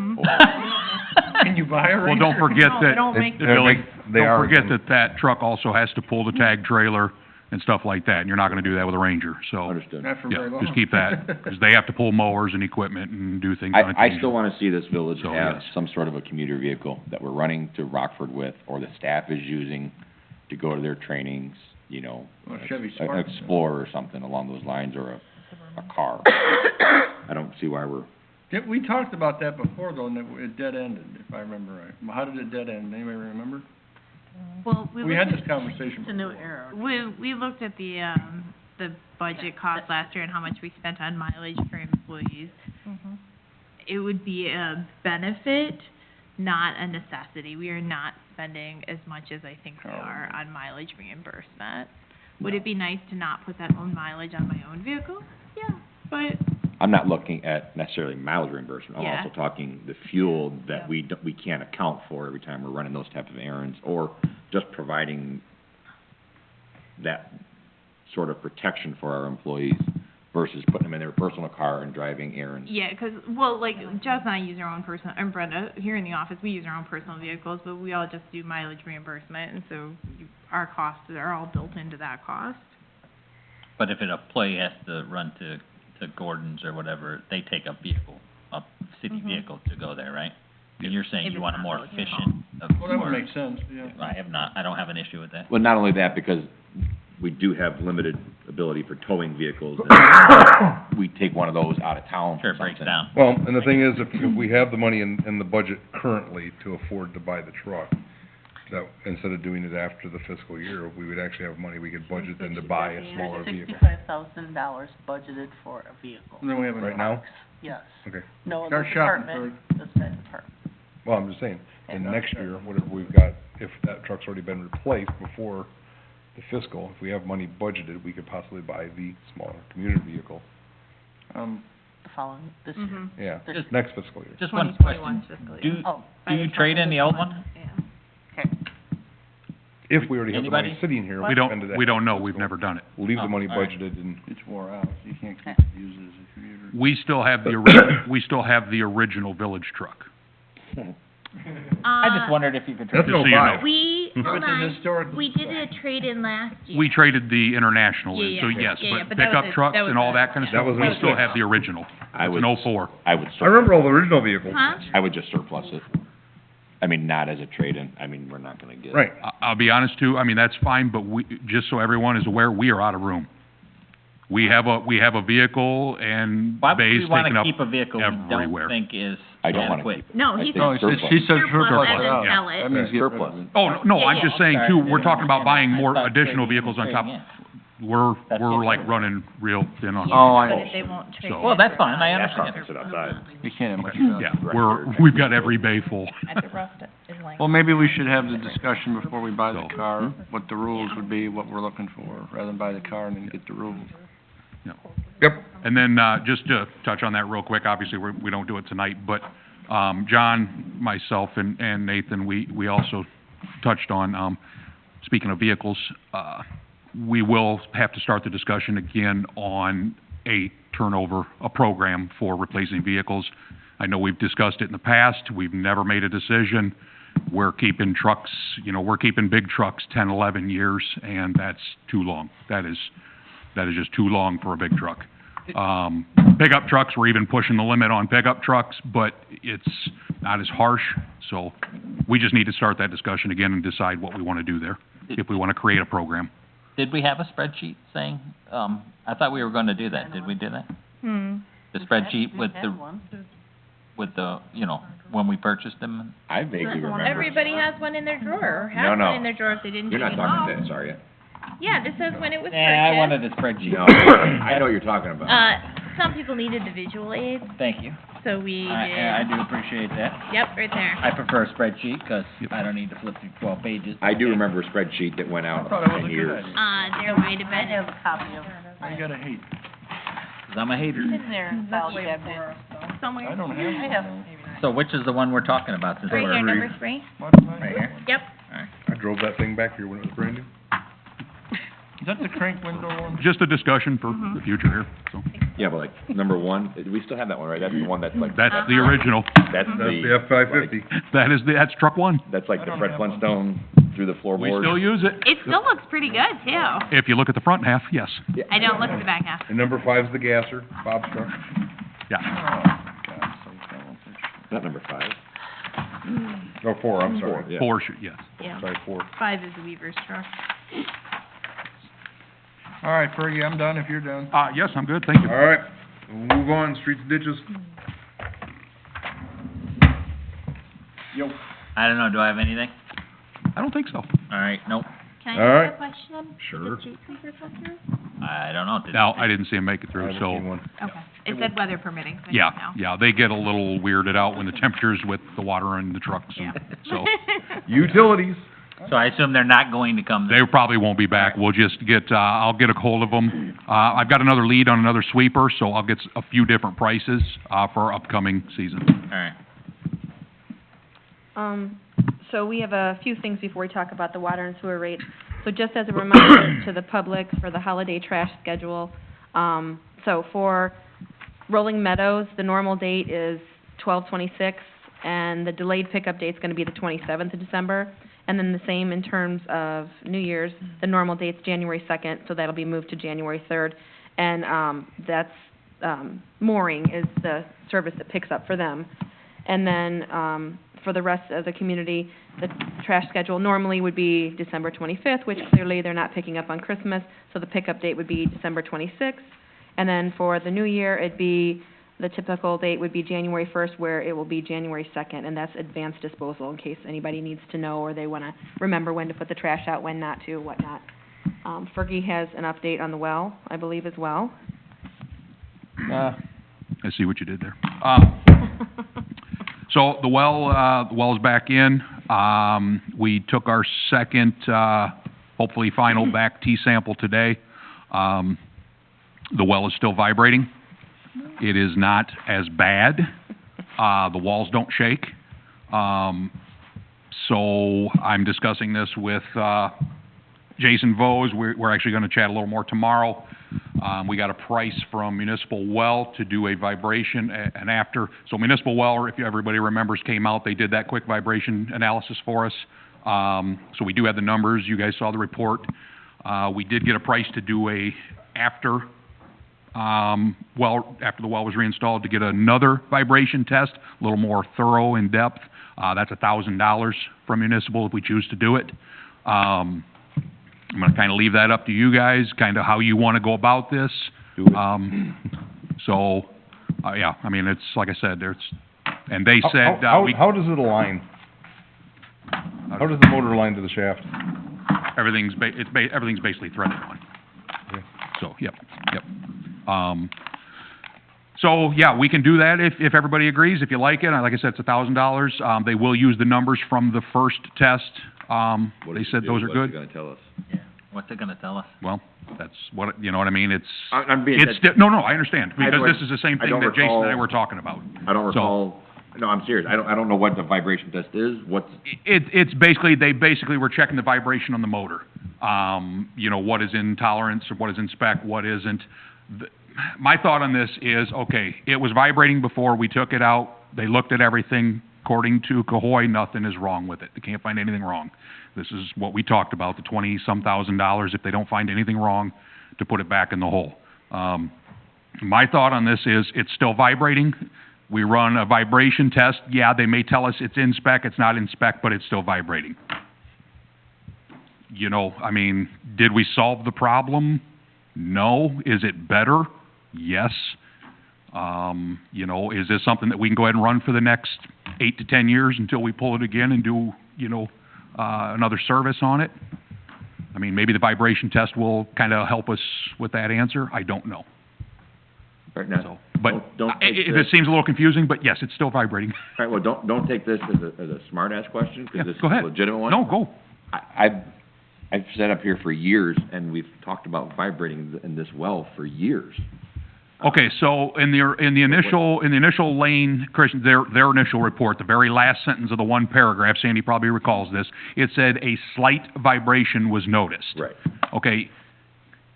K: can you buy a
G: well,
K: Ranger?
G: don't forget
H: No,
G: that,
H: they don't make
G: the
A: them.
G: village,
A: They are-
G: don't forget that that truck also has to pull the tag trailer and stuff like that, and you're not gonna do that with a Ranger, so,
I: Understood.
K: Not for
G: yeah,
K: very long.
G: just keep that, because they have to pull mowers and equipment and do things on
I: I
G: occasion.
I: still wanna see this village
G: So,
I: have
G: yes.
I: some sort of a commuter vehicle that we're running to Rockford with, or the staff is using to go to their trainings, you know.
K: Or Chevy
I: an
K: Spark.
I: Explorer or something along those lines, or a car. I don't see why we're,
K: We talked about that before though, and it dead ended, if I remember right. How did it dead end? Anybody remember?
B: Well,
K: We had this conversation
C: It's a new
K: before.
C: era.
B: we looked at the budget cost last year and how much we spent on mileage for employees. It would be a benefit, not a necessity. We are not spending as much as I think we are on mileage reimbursement. Would it be nice to not put that own mileage on my own vehicle? Yeah, but,
I: I'm not looking at necessarily mileage reimbursement. I'm
B: Yeah.
I: also talking the fuel that we can't account for every time we're running those type of errands, or just providing that sort of protection for our employees versus putting them in their personal car and driving errands.
B: yeah, 'cause, well, like, Jess and I use our own personal, and Brenda, here in the office, we use our own personal vehicles, but we all just do mileage reimbursement, and so our costs are all built into that cost.
E: But if an employee has to run to Gordon's or whatever, they take a vehicle, a city vehicle to go there, right? And you're saying
B: If
E: you
B: it's
E: want a
B: not
E: more
B: local.
E: efficient,
K: Well, that would make sense, yeah.
E: I don't have an issue with that.
I: Well, not only that, because we do have limited ability for towing vehicles. We take one of those out of town
E: Sure,
I: for
E: it breaks
I: something.
E: down.
A: Well, and the thing is, if we have the money in the budget currently to afford to buy the truck, that, instead of doing it after the fiscal year, we would actually have money we could budget then to buy a smaller vehicle.
C: $65,000 budgeted for a vehicle.
K: And then we have
A: Right
K: a,
A: now?
C: Yes.
A: Okay.
C: No,
K: Start
C: this
K: shopping
C: department, this department.
A: Well, I'm just saying,
C: Okay,
A: and
C: no,
A: next
C: sure.
A: year, whatever we've got, if that truck's already been replaced before the fiscal, if we have money budgeted, we could possibly buy the smaller commuter vehicle.
C: The following, this year.
B: Mhm.
A: Yeah,
E: Just-
A: next fiscal year.
E: Just one
B: 2021
E: question.
B: fiscal year.
E: Do,
C: Oh,
E: do you trade in the old one?
B: Yeah.
C: okay.
A: If we already have the money
E: Anybody?
A: sitting here,
G: We
A: spend it
G: don't, we don't know,
A: after
G: we've
A: fiscal.
G: never done it.
A: We'll leave the
E: Oh,
A: money
E: all right.
A: budgeted and,
K: it's wore out, so you can't keep it, use it as a commuter.
G: We still have the original village truck.
E: I just wondered if you could trade.
A: that's
G: Just
A: no
G: so you know.
A: five.
B: We,
K: If it's an historic.
B: we did a trade-in last year.
G: We traded the international in,
B: Yeah,
G: so
B: yeah.
G: yes,
B: Yeah, yeah,
G: but
B: but that was
G: pickup
B: a-
G: trucks
B: that was
G: and all
B: a-
G: that kind of
A: That
G: stuff,
A: was
G: we
A: in
G: still
A: 06.
G: have the original.
I: I
G: It's
I: would,
G: an '04.
I: I would
A: I remember all the original vehicles.
B: Huh?
I: I would just surplus it. I mean, not as a trade-in, I mean, we're not gonna get.
A: Right.
G: I'll be honest too, I mean, that's fine, but we, just so everyone is aware, we are out of room. We have a vehicle and
E: Why would
G: bays
E: we wanna
G: taken up
E: keep a vehicle we
G: everywhere.
E: don't think is
I: I don't wanna
E: adequate?
I: keep it.
B: No,
I: I
B: he
I: think
K: No,
B: said
K: he said
B: surplus
K: surplus
B: as in
K: out.
B: sell it.
K: That means get rid of
I: Surplus.
K: it.
G: Oh, no,
B: Yeah,
G: I'm
B: yeah.
G: just saying
E: Sorry,
G: too,
E: I
G: we're
E: didn't
G: talking about
E: understand
G: buying
E: that. I
G: more
E: thought
G: additional
E: trading in
G: vehicles on
E: was
G: top.
E: trading That's
G: we're
E: it.
G: like running real thin on.
K: Oh, I-
B: But if they won't trade.
G: So-
E: Well, that's fine, I
I: Gas truck
E: understand.
I: can sit outside.
K: You can't have much
G: Okay,
K: of that.
G: yeah, we've got every bay full.
H: At the rust is like.
K: Well, maybe we should have the discussion before we buy the
G: So-
K: car, what the rules would be, what we're looking for, rather than buy the car and then get the rules.
A: Yep.
G: And then, just to touch on that real quick, obviously, we don't do it tonight, but, John, myself, and Nathan, we also touched on, speaking of vehicles, we will have to start the discussion again on a program for replacing vehicles. I know we've discussed it in the past, we've never made a decision. We're keeping trucks, we're keeping big trucks 10, 11 years, and that's too long. That is just too long for a big truck. Pickup trucks, we're even pushing the limit on pickup trucks, but it's not as harsh, so we just need to start that discussion again and decide what we want to do there, if we want to create a program.
E: Did we have a spreadsheet saying, I thought we were gonna do that, did we do that? The spreadsheet with
C: We
E: the,
C: had one.
E: when we purchased them?
I: I vaguely remember.
B: Everybody has one in their drawer, or
I: No,
B: has
I: no.
B: one in their drawer if they didn't
I: You're
B: take
I: not
B: it off.
I: talking this, are you?
B: Yeah, this says when it was
E: Yeah, I wanted
B: purchased.
E: a spreadsheet.
I: No, I know what you're talking about.
B: Some people needed the visual aids,
E: Thank you.
B: so we did.
E: I do appreciate that.
B: Yep, right there.
E: I prefer a spreadsheet, 'cause I don't need to flip through 12 pages.
I: I do remember a spreadsheet that went out
K: I thought it was a
I: 10
K: good
I: years.
K: idea.
B: There might have
C: I
B: been.
C: have a copy of
K: I gotta hate.
E: 'Cause I'm a hater.
C: in there, file
H: Wait
C: cabinet.
H: for us, though.
B: Somewhere.
K: I don't
C: I
K: have
C: have,
K: one.
E: So which is the one we're talking about since
B: Right
E: we're...
B: here, number 3.
E: Right here?
B: Yep.
A: I drove that thing back here when it was brand new.
K: Is that the crank window one?
G: Just a discussion for the future here, so.
I: Yeah, but like, number one, we still have that one, right? That's the one that's like,
G: That's the original.
I: that's
A: That's the
I: the,
A: F-550.
G: That's truck one.
I: that's like the
K: I don't
I: Fred
K: have one.
I: Flintstone through the
G: We
I: floorboard.
G: still use it.
B: It still looks pretty good, too.
G: If you look at the front half, yes.
I: Yeah.
B: I don't look at the back half.
A: And number 5's the gasser, Bob's truck.
G: Yeah.
I: Not number 5.
A: Oh, 4, I'm sorry.
I: Yeah.
G: Four, yes.
B: Yeah.
A: Sorry, 4.
B: 5 is the Weaver's truck.
K: All right, Fergie, I'm done if you're done.
G: Yes, I'm good, thank you.
A: All right, we'll move on, streets and ditches.
E: I don't know, do I have anything?
G: I don't think so.
E: All right, nope.
B: Can
A: All
B: I
A: right.
B: ask a question?
A: Sure.
B: Did the street sweeper come through?
E: I don't know. Did-
G: No, I didn't see him make it
A: I
G: through,
A: haven't
G: so,
A: seen one.
B: Okay. It said weather permitting, so I
G: yeah,
B: didn't know.
G: yeah, they get a little weirded out when the temperatures with the water in the trucks, and so,
A: Utilities.
E: So I assume they're not going to come
G: they
E: this...
G: probably won't be back. We'll just get, I'll get a hold of them. I've got another lead on another sweeper, so I'll get a few different prices, for upcoming season.
E: All right.
D: So we have a few things before we talk about the water and sewer rates. So just as a reminder to the public for the holiday trash schedule, so for Rolling Meadows, the normal date is 12/26, and the delayed pickup date's gonna be the 27th of December. And then the same in terms of New Year's, the normal date's January 2nd, so that'll be moved to January 3rd. And, that's, mooring is the service that picks up for them. And then, for the rest of the community, the trash schedule normally would be December 25th, which clearly they're not picking up on Christmas, so the pickup date would be December 26th. And then for the new year, it'd be, the typical date would be January 1st, where it will be January 2nd, and that's advanced disposal in case anybody needs to know or they wanna remember when to put the trash out, when not to, whatnot. Fergie has an update on the well, I believe, as well.
G: I see what you did there. So the well's back in. We took our second, hopefully final back T-sample today. The well is still vibrating. It is not as bad. The walls don't shake. So I'm discussing this with, Jason Vose. We're actually gonna chat a little more tomorrow. We got a price from Municipal Well to do a vibration and after. So Municipal Well, if everybody remembers, came out, they did that quick vibration analysis for us. So we do have the numbers. You guys saw the report. We did get a price to do a after the well was reinstalled, to get another vibration test, a little more thorough, in depth. That's $1,000 from Municipal if we choose to do it. I'm gonna kinda leave that up to you guys, kinda how you wanna go about this. So, yeah, I mean, it's, like I said, and they said,
A: How does it align? How does the motor align to the shaft?
G: everything's basically threaded on.
A: Yeah.
G: So, yeah, we can do that if everybody agrees, if you like it. Like I said, it's $1,000. They will use the numbers from the first test. They said those are good.
I: What is it gonna tell us?
E: Yeah. What's it gonna tell us?
G: Well, that's what, you know what I mean? It's,
I: I'm being,
G: it's, no, I understand,
I: I
G: because
I: don't-
G: this is the same
I: I
G: thing
I: don't
G: that Jason and I
I: recall-
G: were talking about.
I: I don't
G: So-
I: recall, no, I'm serious, I don't know what the vibration test is, what's,
G: It's basically, they basically were checking the vibration on the motor. You know, what is in tolerance, or what is in spec, what isn't. My thought on this is, okay, it was vibrating before, we took it out, they looked at everything, according to Cahoy, nothing is wrong with it, they can't find anything wrong. This is what we talked about, the $20-some thousand, if they don't find anything wrong, to put it back in the hole. My thought on this is, it's still vibrating, we run a vibration test, yeah, they may tell us it's in spec, it's not in spec, but it's still vibrating. You know, I mean, did we solve the problem? No. Is it better? Yes. You know, is this something that we can go ahead and run for the next 8 to 10 years until we pull it again and do, you know, another service on it? I mean, maybe the vibration test will kind of help us with that answer. I don't know.
I: right now,
G: So, but
I: don't take
G: it
I: this,
G: seems a little confusing, but yes, it's still vibrating.
I: all right, well, don't take this as a smart ass question,
G: Yeah,
I: because this is
G: go
I: a
G: ahead.
I: legitimate one.
G: No, go.
I: I've sat up here for years, and we've talked about vibrating in this well for years.
G: Okay, so in the initial Lane, Christian, their initial report, the very last sentence of the one paragraph, Sandy probably recalls this, it said a slight vibration was noticed.
I: Right.
G: Okay,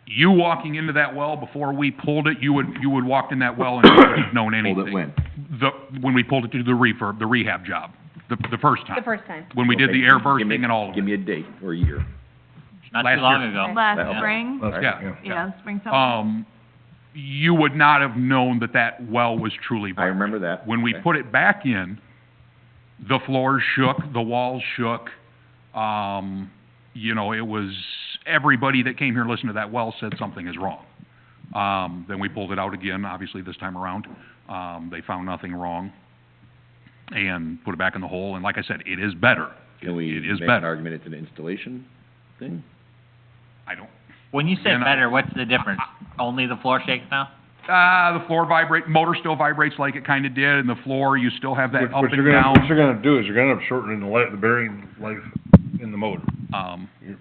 G: you walking into that well before we pulled it, you would walked in that well and you wouldn't have known anything.
I: Pulled it when?
G: When we pulled it to do the rehab job, the first time.
D: The first time.
G: When we did the
I: Okay,
G: air
I: give me-
G: bursting and all of
I: Give
G: it.
I: me a date or a year.
E: Not
G: Last
E: too long
G: year.
E: ago.
B: Last
I: Okay.
B: spring,
A: That's-
G: Yeah.
B: yeah, spring, summer.
G: You would not have known that well was truly
I: I
G: vibrating.
I: remember that.
G: When we
I: Okay.
G: put it back in, the floors shook, the walls shook. You know, it was, everybody that came here and listened to that well said something is wrong. Then we pulled it out again, obviously this time around. They found nothing wrong and put it back in the hole. And like I said, it is better.
I: Can we
G: It is
I: make an
G: better.
I: argument it's an installation thing?
G: I don't,
E: When you say
G: And I-
E: better, what's the difference? Only the floor shakes now?
G: the floor motor still vibrates like it kinda did, and the floor, you still have that up
A: What
G: and
A: you're
G: down.
A: what you're gonna do is you're gonna end up shortening the bearing life in the motor.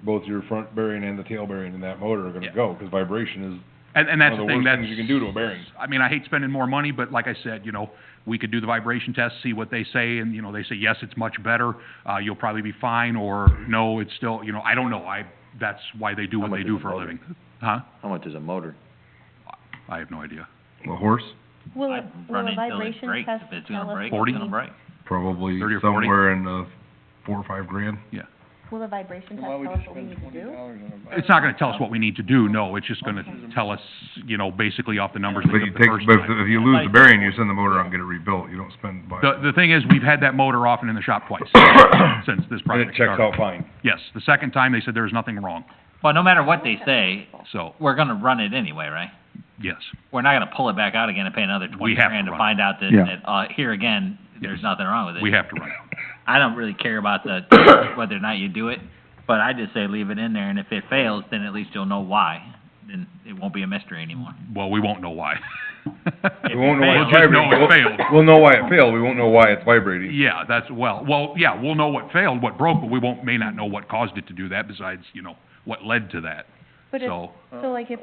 A: Both your front bearing and the tail bearing in that motor are
G: Yeah.
A: gonna go, 'cause vibration is
G: And
A: one
G: that's
A: of
G: the
A: the
G: thing,
A: worst
G: that's.
A: things you can do to a bearing.
G: I mean, I hate spending more money, but like I said, you know, we could do the vibration test, see what they say, and, you know, they say, yes, it's much better, you'll probably be fine, or no, it's still, you know, I don't know, that's why they do
I: How
G: what
I: much
G: they
I: is
G: do
I: a
G: for a
I: motor?
G: living. Huh?
I: How much is a motor?
G: I have no idea.
A: A horse,
D: Will
E: I'd
D: a
E: run it till it
D: vibration
E: breaks.
D: test
E: If it's
D: tell
E: gonna
D: us
E: break,
D: what
E: it's
D: we
E: gonna
D: need?
E: break.
A: probably
G: 30 or 40?
A: somewhere in the $4 or $5 grand.
D: Will the vibration test tell us what we need to do?
G: It's not gonna tell us what we need to do, no, it's just gonna tell us, you know, basically off the numbers they
A: But you
G: took the
A: take,
G: first
A: but
G: time.
A: if you lose the bearing, you send the motor out and get it rebuilt, you don't spend by.
G: The thing is, we've had that motor off and in the shop twice, since this
A: And
G: project
A: it checks
G: started.
A: out fine.
G: Yes, the second time, they said there was nothing wrong,
E: Well, no matter what they say,
G: so,
E: we're gonna run it anyway, right?
G: yes.
E: We're not gonna pull it back out again and pay another 20
G: We have to
E: grand to
G: run
E: find out that,
J: Yeah.
E: here again, there's
G: Yes.
E: nothing wrong with it.
G: We have to run it.
E: I don't really care about the, whether or not you do it, but I just say leave it in there, and if it fails, then at least you'll know why. Then it won't be a mystery anymore.
G: Well, we won't know why.
A: We won't know why
G: We'll
A: it's
G: just know
A: vibrating.
G: it failed.
A: We'll know why it failed, we won't know why it's vibrating.
G: Yeah, that's, well, yeah, we'll know what failed, what broke, but we may not know what caused it to do that, besides, you know, what led to that.
D: But if,
G: So,
D: so like if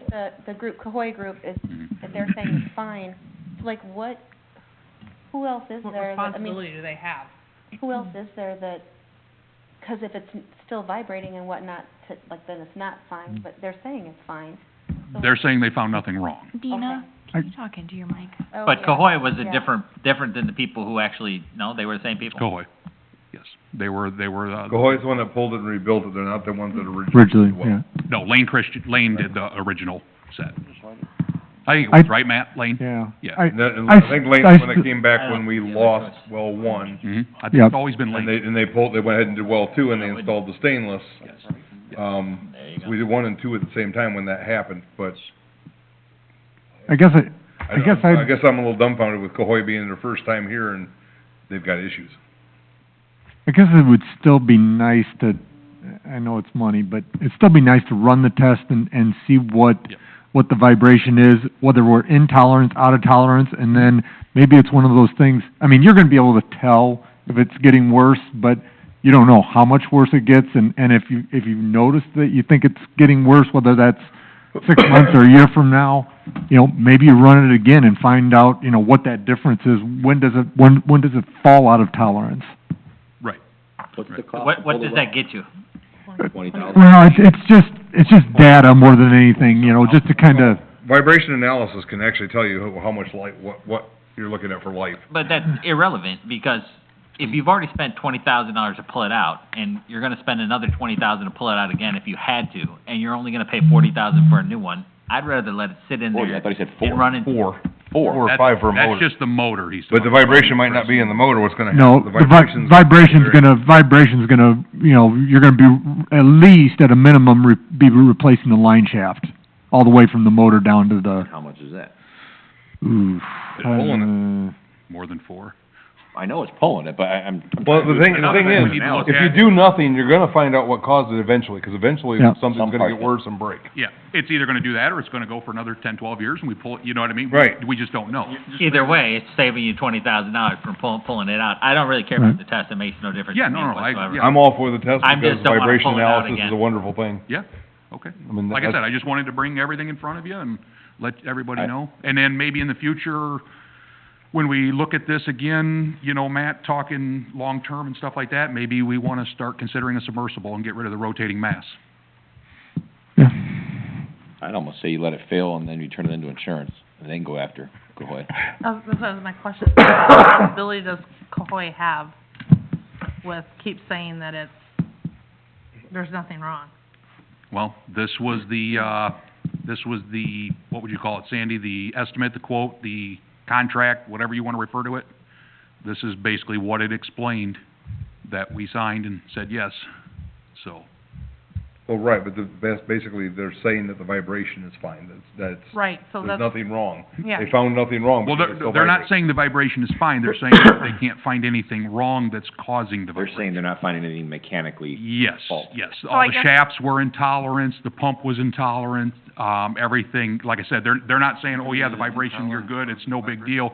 D: the group, Cahoy group is, if they're saying it's fine, like who else is
H: What
D: there that, I mean,
H: responsibility do they have?
D: who else is there that, 'cause if it's still vibrating and whatnot, then it's not fine, but they're saying it's fine. So-
G: they're saying they found nothing wrong.
B: Dina,
J: I-
B: can you talk into your mic?
D: Oh,
E: But
D: yeah.
E: Cahoy was
D: Yeah.
E: different than the people who actually, no, they were the same people?
G: Cohoy, yes, they were,
A: Cahoy's the one that pulled it and rebuilt it, they're not the ones that originally.
J: Originally,
A: well,
J: yeah.
G: no, Lane did the original set. I think it was, right, Matt, Lane?
J: Yeah.
G: Yeah.
A: And that, and
J: I
A: I think Lane's
J: I
A: the one that
J: st-
A: came back
E: I
A: when
E: don't
A: we
E: see other
A: lost
E: choice.
A: well one,
G: I think
J: Yep.
G: it's always been
A: and
G: Lane.
A: they went ahead and did well two, and they
E: I would-
A: installed the stainless.
G: Yes.
E: There you go.
A: We did one and two at the same time when that happened, but
J: I guess
A: I
J: guess
A: I guess I'm a little dumbfounded with Cahoy being their first time here and they've got issues.
J: I guess it would still be nice to, I know it's money, but it'd still be nice to run the test and see what,
G: Yep.
J: what the vibration is, whether we're in tolerance, out of tolerance, and then maybe it's one of those things, I mean, you're gonna be able to tell if it's getting worse, but you don't know how much worse it gets, and if you notice that you think it's getting worse, whether that's 6 months or a year from now, you know, maybe you run it again and find out, you know, what that difference is, when does it fall out of tolerance?
G: Right.
I: What's the cost?
E: What does that get you?
I: 20,000?
J: Well, it's just data more than anything, you know, just to kinda,
A: Vibration analysis can actually tell you how much life, what you're looking at for life.
E: But that's irrelevant, because if you've already spent $20,000 to pull it out, and you're gonna spend another $20,000 to pull it out again if you had to, and you're only gonna pay $40,000 for a new one, I'd rather let it sit in
I: 40,
E: there
I: I thought he said
E: and
I: 4.
E: run it.
A: Four
I: Four.
A: or
G: That's-
A: 5 for a motor.
G: That's just the motor, he's
A: But the
G: talking about.
A: vibration might not be in the motor, what's gonna
J: no,
A: happen,
J: the vibration's gonna, you know, you're gonna be, at least at a minimum, be replacing the line shaft, all the way from the motor down to the,
I: How much is that?
J: ooh.
A: It's pulling
G: More than 4.
I: I know it's pulling it, but I'm
A: Well, the thing is,
G: We need to look
A: if
G: at
A: you
G: it.
A: do nothing, you're gonna find out what caused it eventually, 'cause eventually
J: Yeah.
A: something's
I: Some
A: gonna
I: part
A: get
I: of it.
A: worse and break.
G: Yeah, it's either gonna do that, or it's gonna go for another 10, 12 years, and we pull it, you know what I mean?
A: Right.
G: We just don't know.
E: Either way, it's saving you $20,000 from pulling it out. I don't really care about the test, it makes no difference
G: Yeah,
E: to me
G: no, no, I-
E: whatsoever.
G: yeah.
A: I'm all for the test
E: I just
A: because
E: don't wanna
A: vibration
E: pull it out
A: analysis is
E: again.
A: a wonderful thing.
G: Yeah, okay.
A: I mean,
G: Like I
A: that's-
G: said, I just wanted to bring everything in front of you and let everybody
I: I-
G: know. And then maybe in the future, when we look at this again, you know, Matt, talking long-term and stuff like that, maybe we wanna start considering a submersible and get rid of the rotating mass.
J: Yeah.
I: I'd almost say you let it fail and then you turn it into insurance, and then go after Cahoy.
H: That was my question. What responsibility does Cahoy have with, keep saying that there's nothing wrong?
G: Well, this was the, what would you call it, Sandy, the estimate, the quote, the contract, whatever you wanna refer to it. This is basically what it explained, that we signed and said yes, so.
A: Well, right, but basically, they're saying that the vibration is fine, that's,
H: Right, so
A: there's
H: that's,
A: nothing wrong.
H: yeah.
A: They found nothing wrong,
G: Well,
A: but it's still
G: they're not
A: vibrating.
G: saying the vibration is fine, they're saying that they can't find anything wrong that's causing the
I: They're
G: vibration.
I: saying they're not finding anything mechanically.
G: Yes,
I: fault.
G: yes.
H: I
G: All the
H: guess-
G: shafts were in tolerance, the pump was in tolerance, everything, like I said, they're not saying, oh yeah, the vibration, you're good, it's no big deal.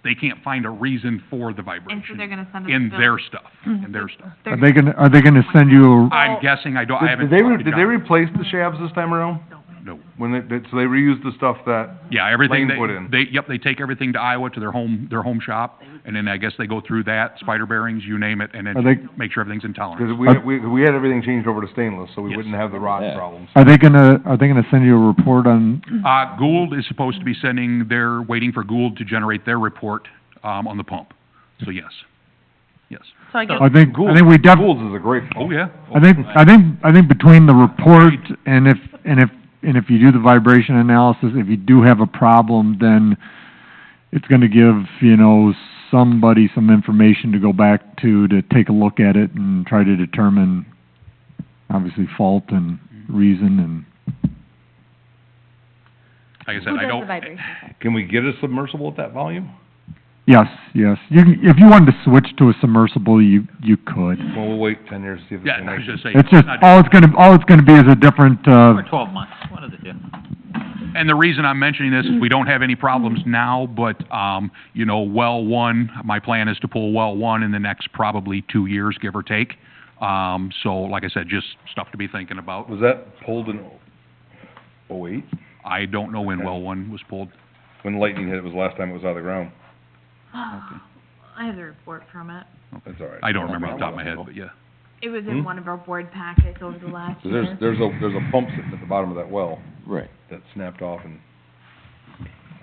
G: They can't find a reason for the
B: And so
G: vibration
B: they're gonna send us
G: in
B: a bill.
G: their stuff, in their stuff.
B: They're
J: Are they gonna send you,
G: I'm guessing, I haven't
A: Did they,
G: talked to
A: did they
G: John.
A: replace the shafts this time around?
G: No.
A: When so they reused the stuff that,
G: Yeah, everything
A: Lane put in.
G: they take everything to Iowa, to their home shop, and then I guess they go through that, spider bearings, you name it, and
J: Are they-
G: then make sure everything's in tolerance.
A: because we had everything changed over to stainless, so we
G: Yes.
A: wouldn't have the rot
I: Yeah.
A: problems.
J: are they gonna send you a report on,
G: Gould is supposed to be they're waiting for Gould to generate their report, on the pump. So yes, yes.
H: So I guess,
J: I think we
A: Gould's is a great
G: Oh, yeah.
J: I think between the report and if you do the vibration analysis, if you do have a problem, then it's gonna give, you know, somebody some information to go back to take a look at it and try to determine, obviously, fault and reason and,
G: Like I said,
D: who
G: I
D: does
G: don't.
D: the vibration check?
A: Can we get a submersible at that volume?
J: yes. If you wanted to switch to a submersible, you could.
A: Well, we'll wait 10 years to see if
G: Yeah,
A: it's
G: I was
A: gonna
G: just saying.
J: It's just,
G: not-
J: all it's gonna be is a different,
E: Or 12 months, one of the two.
G: And the reason I'm mentioning this is we don't have any problems now, but, you know, well one, my plan is to pull well one in the next probably 2 years, give or take. So like I said, just stuff to be thinking about.
A: Was that pulled in '08?
G: I don't know when well one was pulled.
A: When lightning hit, it was the last time it was out of the ground.
B: I have the report from it.
A: That's all right.
G: I don't remember off the top of my head, but yeah.
B: It was
A: Hmm?
B: in one of our board packets over the last
A: 'Cause
B: year.
A: there's a pump sitting at the bottom of that well
I: Right.
A: that snapped off and,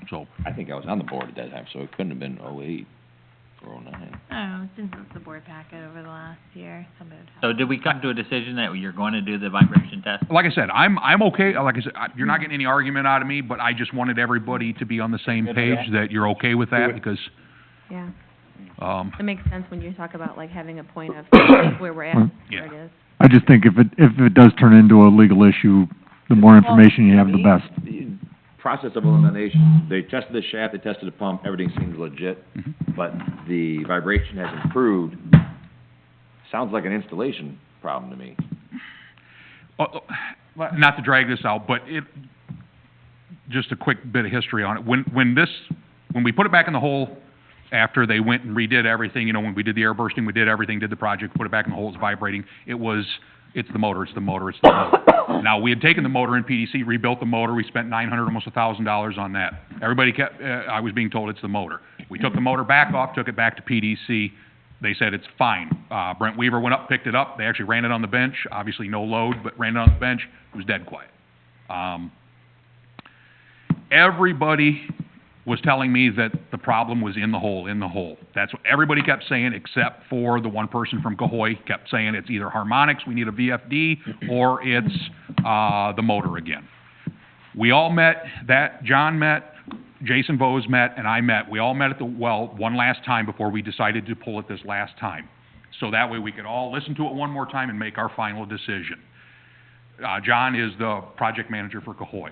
G: So,
I: I think I was on the board at that time, so it couldn't have been '08 or '09.
B: Oh, since it's the board packet over the last year, somebody would have.
E: So did we come to a decision that you're going to do the vibration test?
G: like I said, I'm okay, like I said, you're not getting any argument out of me, but I just wanted everybody to be on the same page, that you're okay with that, because,
D: Yeah,
G: um,
D: it makes sense when you talk about like having a point of where we're at,
G: Yeah.
D: where it is.
J: I just think if it does turn into a legal issue, the more information you have, the best.
I: The process of elimination, they tested the shaft, they tested the pump, everything seems legit,
G: Mhm.
I: but the vibration has improved. Sounds like an installation problem to me.
G: not to drag this out, but just a quick bit of history on it. When we put it back in the hole, after they went and redid everything, you know, when we did the air bursting, we did everything, did the project, put it back in the hole, it's vibrating, it's the motor. Now, we had taken the motor in PDC, rebuilt the motor, we spent $900, almost $1,000 on that. Everybody kept, I was being told it's the motor. We took the motor back off, took it back to PDC, they said it's fine. Brent Weaver went up, picked it up, they actually ran it on the bench, obviously no load, but ran it on the bench, it was dead quiet. Everybody was telling me that the problem was in the hole. That's what everybody kept saying, except for the one person from Cahoy kept saying it's either harmonics, we need a VFD, or it's, the motor again. We all met, John met, Jason Vose met, and I met. We all met at the well one last time before we decided to pull it this last time. So that way we could all listen to it one more time and make our final decision. John is the project manager for Cahoy.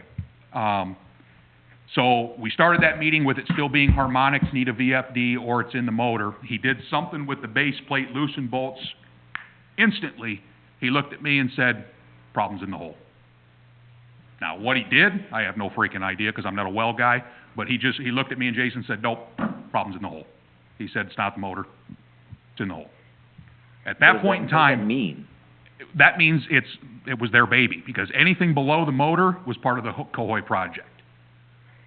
G: So we started that meeting with it still being harmonics, need a VFD, or it's in the motor. He did something with the base plate, loosened bolts. Instantly, he looked at me and said, problem's in the hole. Now, what he did, I have no freaking idea because I'm not a well guy, but he looked at me and Jason said, nope, problem's in the hole. He said, it's not the motor, it's in the hole. At that point in time.
I: What does that mean?
G: That means it was their baby, because anything below the motor was part of the Cahoy project.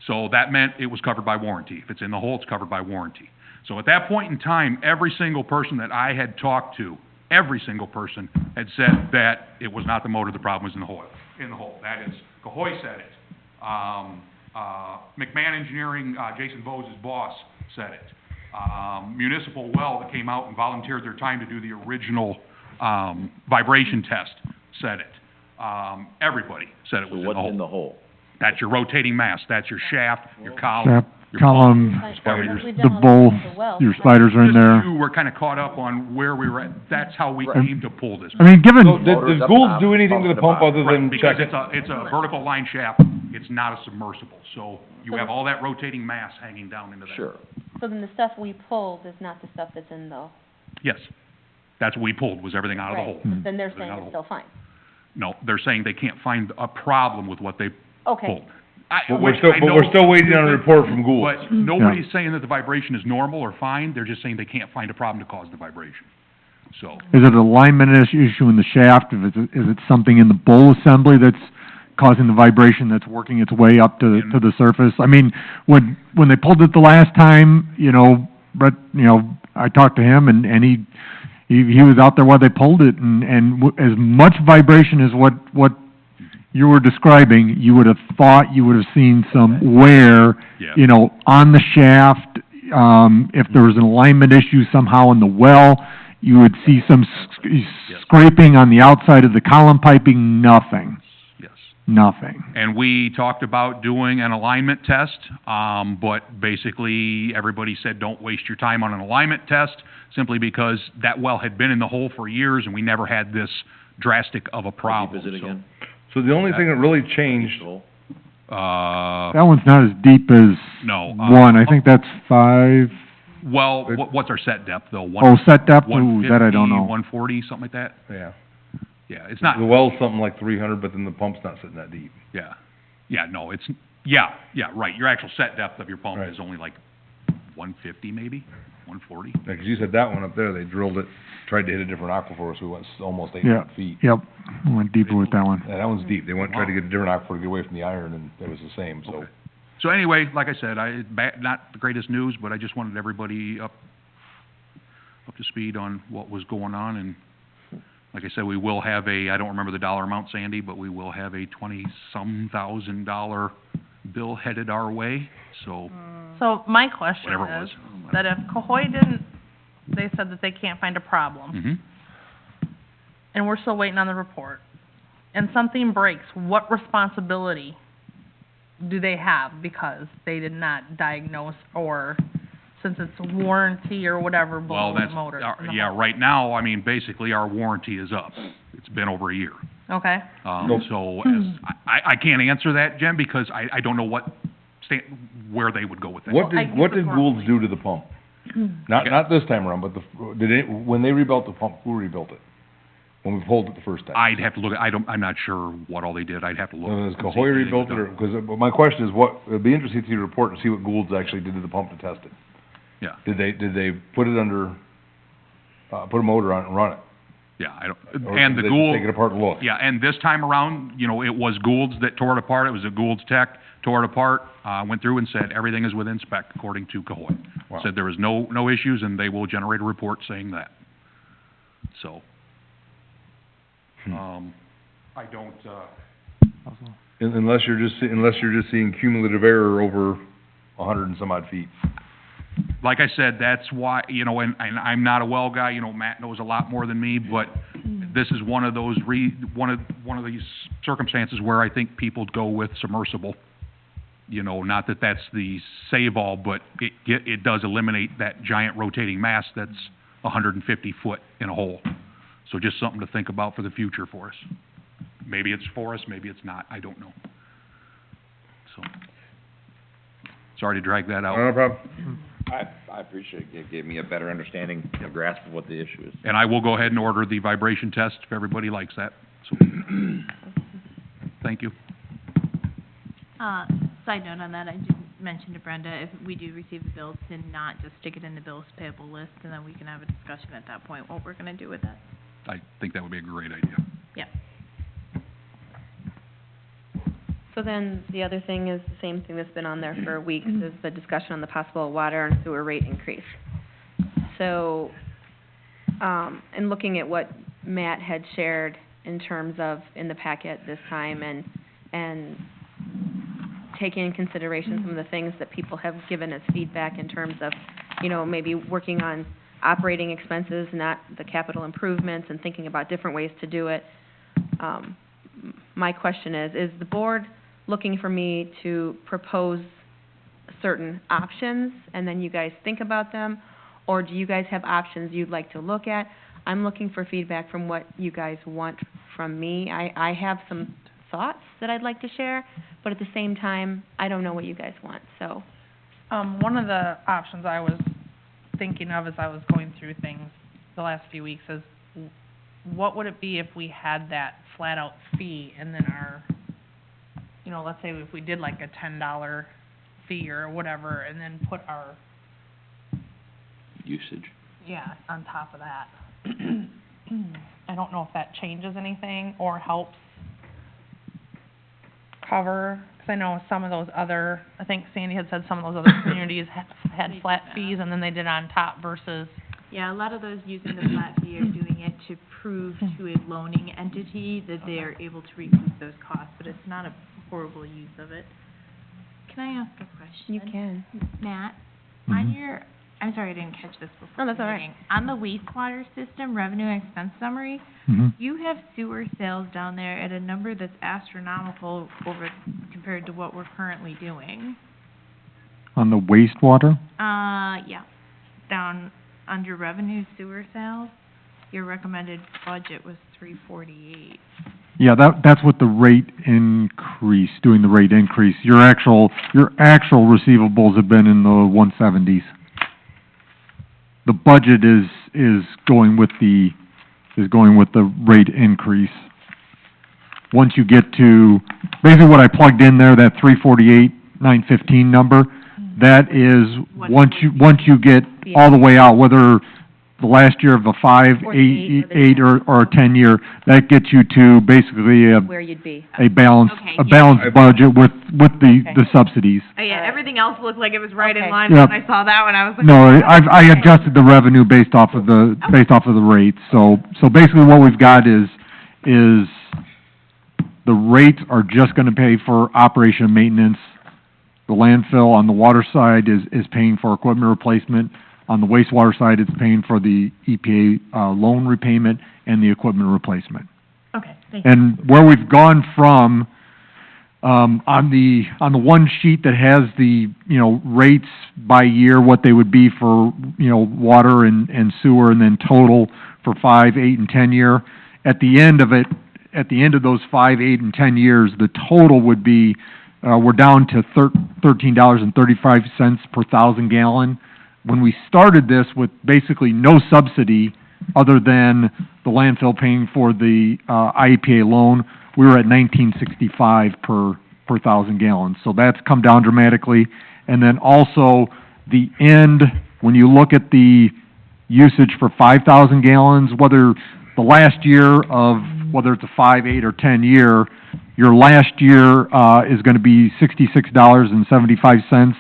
G: So that meant it was covered by warranty. If it's in the hole, it's covered by warranty. So at that point in time, every single person that I had talked to, every single person had said that it was not the motor, the problem was in the hole. That is, Cahoy said it. McMahon Engineering, Jason Vose's boss, said it. Municipal Well that came out and volunteered their time to do the original vibration test said it. Everybody said it was in the hole.
I: So what's in the hole?
G: That's your rotating mass, that's your shaft, your column.
J: Shaft, column, the bowl, your sliders are in there.
G: We're kinda caught up on where we were at, that's how we came to pull this.
J: I mean, given,
A: So, does Gould do anything to the pump other than
G: Right, because
A: check?
G: it's a vertical line shaft, it's not a submersible, so you have all that rotating mass hanging down into that.
I: Sure.
D: So then the stuff we pulled is not the stuff that's in the,
G: Yes, that's what we pulled, was everything out of the hole.
D: right, then they're
G: Everything
D: saying
G: out of
D: it's
G: the hole.
D: still fine.
G: No, they're saying they can't find a problem with what they
D: Okay,
G: pulled.
A: But we're still waiting on a report from Gould.
G: But nobody's saying that the vibration is normal or fine, they're just saying they can't find a problem to cause the vibration. So,
J: is it an alignment issue in the shaft? Is it something in the bowl assembly that's causing the vibration that's working its way up to the surface? I mean, when they pulled it the last time, you know, Brett, you know, I talked to him and he was out there while they pulled it, and as much vibration as what you were describing, you would have thought you would have seen some wear,
G: Yeah.
J: you know, on the shaft. If there was an alignment issue somehow in the well, you would see some scraping on the outside of the column piping. Nothing.
G: yes.
J: Nothing.
G: And we talked about doing an alignment test, but basically, everybody said, don't waste your time on an alignment test, simply because that well had been in the hole for years, and we never had this drastic of a problem.
I: How deep is it again?
A: So the only thing that really changed,
I: Hole?
J: That one's not as deep as
G: No.
J: one. I think that's 5.
G: Well, what's our set depth, though?
J: Oh, set depth? Ooh, that I don't know.
G: 140, something like that?
A: yeah,
G: Yeah, it's not,
A: the well's something like 300, but then the pump's not sitting that deep.
G: yeah. Yeah, no, it's, yeah, right. Your actual set depth of your pump
A: Right.
G: is only like 150 maybe, 140.
A: Yeah, 'cause you said that one up there, they drilled it, tried to hit a different aquifer, so we went almost
J: Yeah.
A: 800 feet.
J: Yep, went deeper with that one.
A: Yeah, that one's deep. They went, tried to get a different aquifer to get away from the iron, and it was the same, so.
G: Okay. So anyway, like I said, not the greatest news, but I just wanted everybody up to speed on what was going on, and like I said, we will have I don't remember the dollar amount, Sandy, but we will have a $20-some thousand bill headed our way, so,
H: So my question
G: whatever it
H: is,
G: was.
H: that if Cahoy didn't, they said that they can't find a problem,
G: Mhm.
H: and we're still waiting on the report, and something breaks, what responsibility do they have because they did not diagnose, or since it's a warranty or whatever
G: Well,
H: below the
G: that's,
H: motor? in the
G: yeah,
H: hole?
G: right now, I mean, basically, our warranty is up. It's been over a year.
H: Okay,
G: So I can't answer that, Jen, because I don't know where they would go with that.
A: What
H: I
A: did,
H: get
A: what
H: the
A: did Gould do to the pump? Not this time around, but when they rebuilt the pump, who rebuilt it? when we pulled it the first time?
G: I'd have to look, I'm not sure what all they did, I'd have to look.
A: Has
G: and see if
A: Cahoy
G: anything
A: rebuilt
G: was
A: it, or,
G: done.
A: because my question is it'd be interesting to see the report and see what Gould's actually did to the pump to test it.
G: Yeah.
A: Did they put it under, put a motor on it and run it?
G: Yeah,
A: Or
G: and
A: did
G: the
A: they just
G: Gould.
A: take it apart and look?
G: Yeah, and this time around, you know, it was Gould's that tore it apart, it was a Gould's tech, tore it apart, went through and said everything is within spec according to Cahoy.
A: Wow.
G: Said there was no issues and they will generate a report saying that. So, I don't,
A: Unless you're just seeing cumulative error over 100 and some odd feet.
G: like I said, that's why, you know, and I'm not a well guy, you know, Matt knows a lot more than me, but this is one of those one of these circumstances where I think people go with submersible. You know, not that that's the save-all, but it does eliminate that giant rotating mass that's 150 foot in a hole. So just something to think about for the future for us. Maybe it's for us, maybe it's not, I don't know. So, sorry to drag that out.
A: No problem.
I: I appreciate it. It gave me a better understanding, a grasp of what the issue is.
G: And I will go ahead and order the vibration test if everybody likes that, so. Thank you.
B: Side note on that, I did mention to Brenda, if we do receive the bills, to not just stick it in the bills payable list, and then we can have a discussion at that point, what we're gonna do with it.
G: I think that would be a great idea.
B: Yeah.
D: So then, the other thing is the same thing that's been on there for weeks, is the discussion on the possible water and sewer rate increase. So, in looking at what Matt had shared in terms of, in the packet this time, and taking in consideration some of the things that people have given as feedback in terms of, you know, maybe working on operating expenses, not the capital improvements, and thinking about different ways to do it. My question is the board looking for me to propose certain options, and then you guys think about them? Or do you guys have options you'd like to look at? I'm looking for feedback from what you guys want from me. I have some thoughts that I'd like to share, but at the same time, I don't know what you guys want, so.
H: One of the options I was thinking of as I was going through things the last few weeks is, what would it be if we had that flat-out fee, and then our, you know, let's say if we did like a $10 fee or whatever, and then put our,
I: Usage.
H: yeah, on top of that. I don't know if that changes anything or helps cover, because I know some of those other, I think Sandy had said some of those other communities had flat fees, and then they did on top versus,
B: Yeah, a lot of those using the flat fee are doing it to prove to a loaning entity that they are able to recoup those costs, but it's not a horrible use of it. Can I ask a question?
D: You can.
B: Matt, on your, I'm sorry I didn't catch this before.
D: No, that's
B: the
D: all right.
B: meeting. On the wastewater system revenue and expense summary, you have sewer sales down there at a number that's astronomical compared to what we're currently doing.
J: On the wastewater?
B: Yeah, down under revenue sewer sales, your recommended budget was $348.
J: Yeah, that's what the rate increase, doing the rate increase. Your actual receivables have been in the 170s. The budget is going with the rate increase. Once you get to, basically what I plugged in there, that 348,915 number, that is, once you get all the way out, whether the last year of a 5,
D: Or the
J: 8, or a 10-year, that gets you to basically
D: Where you'd be.
J: a balanced,
B: Okay,
J: a
B: yeah.
J: balanced budget with the subsidies.
B: Oh, yeah,
D: Alright.
B: everything else looked like it was right in
D: Okay.
B: line,
J: Yep.
B: when I saw that one, I was like.
J: No, I adjusted the revenue based off of the rates, so basically what we've got is the rates are just gonna pay for operation and maintenance. The landfill on the water side is paying for equipment replacement. On the wastewater side, it's paying for the EPA, loan repayment and the equipment replacement.
B: Okay, thank you.
J: And where we've gone from, on the one sheet that has the, you know, rates by year, what they would be for, you know, water and sewer, and then total for 5, 8, and 10 year, at the end of it, at the end of those 5, 8, and 10 years, the total would be, we're down to $13.35 per thousand gallon. When we started this with basically no subsidy, other than the landfill paying for the, IEPA loan, we were at 1965 per 1,000 gallons. So that's come down dramatically. And then also, the end, when you look at the usage for 5,000 gallons, whether the last year of, whether it's a 5, 8, or 10 year, your last year, is gonna be $66.75,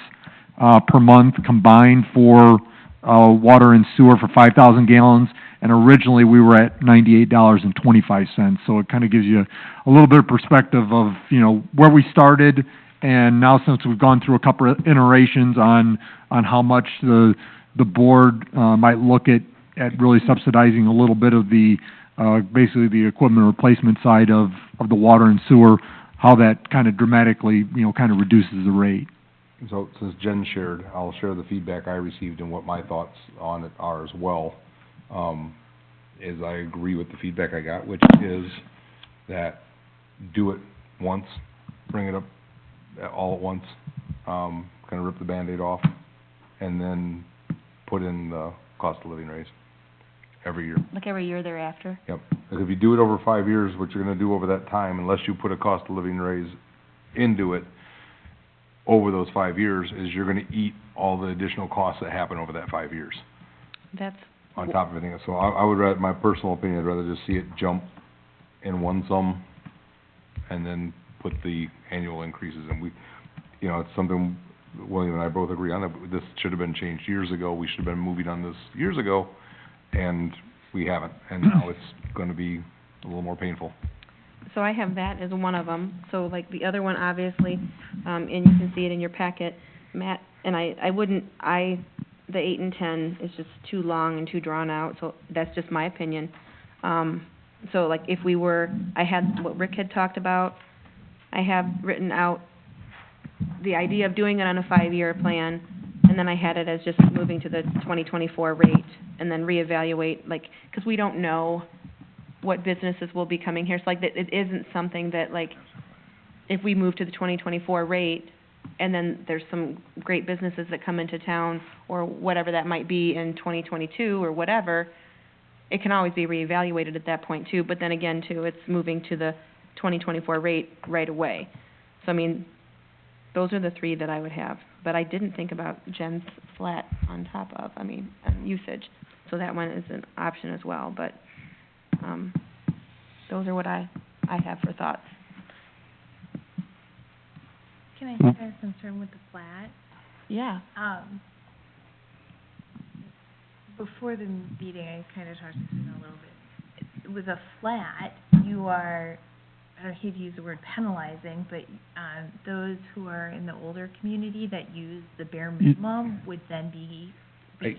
J: per month combined for, water and sewer for 5,000 gallons. And originally, we were at $98.25. So it kinda gives you a little bit of perspective of, you know, where we started, and now since we've gone through a couple of iterations on how much the board, might look at really subsidizing a little bit of the, basically the equipment replacement side of the water and sewer, how that kinda dramatically, you know, kinda reduces the rate.
A: So, since Jen shared, I'll share the feedback I received and what my thoughts on it are as well. Is I agree with the feedback I got, which is that do it once, bring it up all at once, kinda rip the Band-Aid off, and then put in the cost of living raise every year.
D: Like every year thereafter.
A: Yep, because if you do it over 5 years, what you're gonna do over that time, unless you put a cost of living raise into it over those 5 years, is you're gonna eat all the additional costs that happen over that 5 years,
D: That's,
A: on top of everything else. So I would rather, my personal opinion, I'd rather just see it jump in one sum, and then put the annual increases, and we, you know, it's something William and I both agree on, that this should have been changed years ago, we should have been moving on this years ago, and we haven't, and now it's gonna be a little more painful.
D: so I have that as one of them. So like the other one, obviously, and you can see it in your packet, Matt, and I wouldn't, the 8 and 10 is just too long and too drawn out, so that's just my opinion. So like if we were, I had what Rick had talked about, I have written out the idea of doing it on a 5-year plan, and then I had it as just moving to the 2024 rate, and then reevaluate, like, 'cause we don't know what businesses will be coming here, so like, that it isn't something that, like, if we move to the 2024 rate, and then there's some great businesses that come into town, or whatever that might be in 2022, or whatever, it can always be reevaluated at that point too, but then again too, it's moving to the 2024 rate right away. So I mean, those are the three that I would have, but I didn't think about Jen's flat on top of, usage, so that one is an option as well, but, those are what I have for thoughts.
B: Can I share a concern with the flat?
D: Yeah.
B: Before the meeting, I kind of talked to Susan a little bit. With a flat, you are, I don't hate to use the word penalizing, but, those who are in the older community that use the bare minimum would then be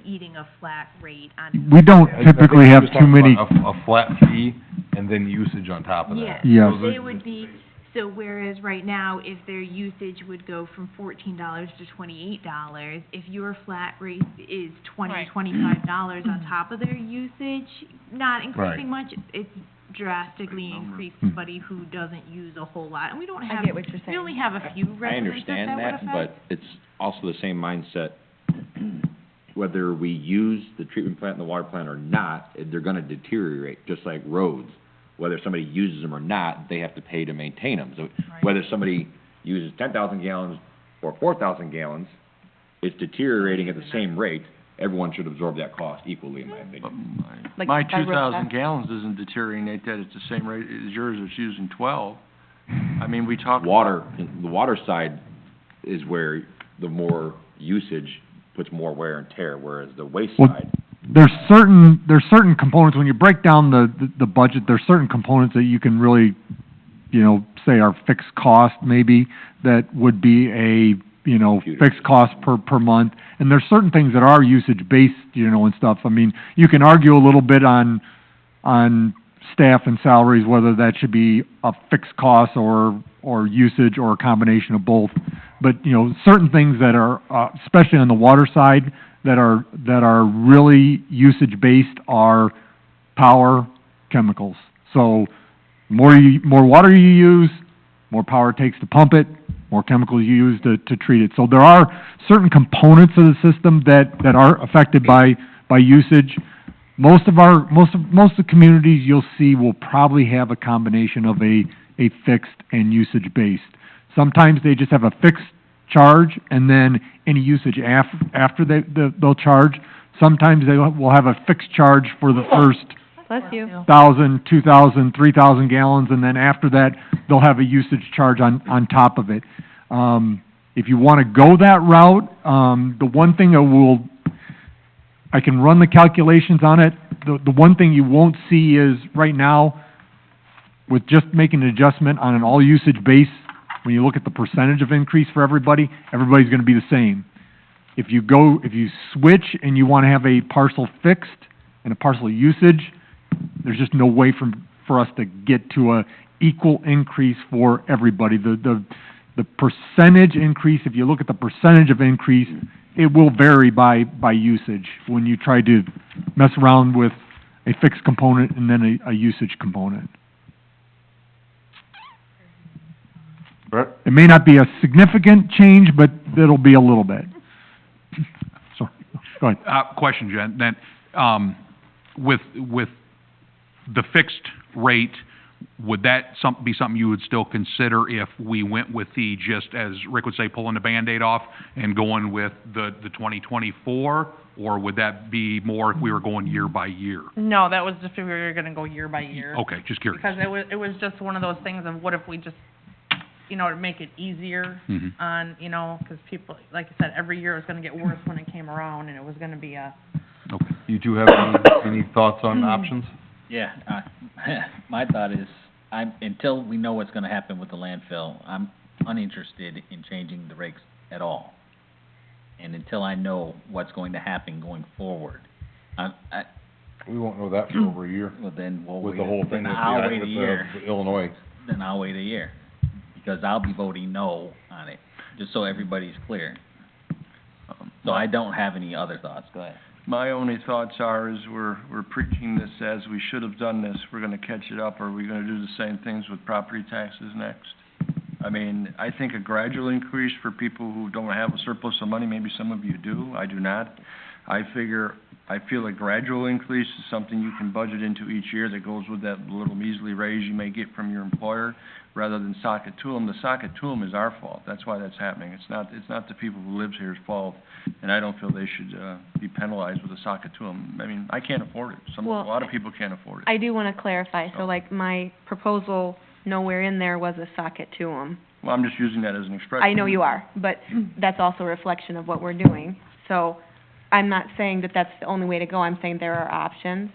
B: eating a flat rate on.
J: We don't typically have too many,
A: A flat fee, and then usage on top of that.
J: Yes.
A: Those are-
B: They would be, so whereas right now, if their usage would go from $14 to $28, if your flat rate is
H: Right.
B: $25 on top of their usage, not increasing
A: Right.
B: much, it's drastically increased somebody who doesn't use a whole lot. And we don't have,
D: get what you're
B: we only have a few
I: I
B: residents that
I: understand
B: would
I: that,
B: affect.
I: but it's also the same mindset, whether we use the treatment plant and the water plant or not, they're gonna deteriorate, just like roads. Whether somebody uses them or not, they have to pay to maintain them. So
H: Right.
I: whether somebody uses 10,000 gallons or 4,000 gallons, it's deteriorating at the same rate. Everyone should absorb that cost equally, in my
K: But
I: opinion.
D: Like
K: my
D: by road
K: 2,000
D: tax.
K: gallons doesn't deteriorate that at the same rate as yours that's using 12. I mean, we talk.
I: Water, the water side is where the more usage puts more wear and tear, whereas the waste
J: Well,
I: side,
J: there's certain components, when you break down the budget, there's certain components that you can really, you know, say are fixed cost maybe, that would be a, you know, fixed cost per month. And there's certain things that are usage-based, you know, and stuff. I mean, you can argue a little bit on staff and salaries, whether that should be a fixed cost or usage or a combination of both. But, you know, certain things that are, especially on the water side, that are really usage-based are power, chemicals. So, more water you use, more power it takes to pump it, more chemicals you use to treat it. So there are certain components of the system that are affected by usage. most of the communities you'll see will probably have a combination of a fixed and usage-based. Sometimes they just have a fixed charge and then any usage after they'll charge. Sometimes they will have a fixed charge for the first
D: Bless you.
J: 1,000, 2,000, 3,000 gallons, and then after that, they'll have a usage charge on top of it. If you wanna go that route, the one thing I can run the calculations on it. The one thing you won't see is, right now, with just making an adjustment on an all-usage base, when you look at the percentage of increase for everybody's gonna be the same. If you switch and you wanna have a parcel fixed and a parcel usage, there's just no way for us to get to a equal increase for everybody. The percentage increase, if you look at the percentage of increase, it will vary by usage when you try to mess around with a fixed component and then a usage component.
A: Brett?
J: It may not be a significant change, but it'll be a little bit. Sorry, go ahead.
G: Question, Jen, then, with the fixed rate, would that be something you would still consider if we went with the, just as Rick would say, pulling the Band-Aid off and going with the 2024? Or would that be more if we were going year by year?
H: No, that was just if we were gonna go year by year.
G: Okay, just curious.
H: Because it was just one of those things of what if we just, to make it easier
G: Mhm.
H: on, because people, like I said, every year it was gonna get worse when it came around, and it was gonna be
A: Okay. You two have any thoughts on options?
E: Yeah, my thought is, until we know what's gonna happen with the landfill, I'm uninterested in changing the rates at all. And until I know what's going to happen going forward,
A: We won't know that for over a year,
E: well, then we'll
A: with
E: wait.
A: the whole thing
E: Then
A: with
E: I'll wait a
A: the
E: year.
A: Illinois.
E: Then I'll wait a year, because I'll be voting no on it, just so everybody's clear. So I don't have any other thoughts, go ahead.
K: My only thoughts are, is we're preaching this as we should have done this, we're gonna catch it up, or are we gonna do the same things with property taxes next? I mean, I think a gradual increase for people who don't have a surplus of money, maybe some of you do, I do not. I feel a gradual increase is something you can budget into each year that goes with that little measly raise you may get from your employer, rather than sock it to them. The sock it to them is our fault, that's why that's happening. It's not the people who lives here's fault, and I don't feel they should, be penalized with a sock it to them. I mean, I can't afford it, a
D: Well,
K: lot of people can't afford it.
D: I do wanna clarify, so like my proposal, nowhere in there was a socket to them.
K: Well, I'm just using that as an expression.
D: I know you are, but that's also a reflection of what we're doing. So I'm not saying that that's the only way to go, I'm saying there are options.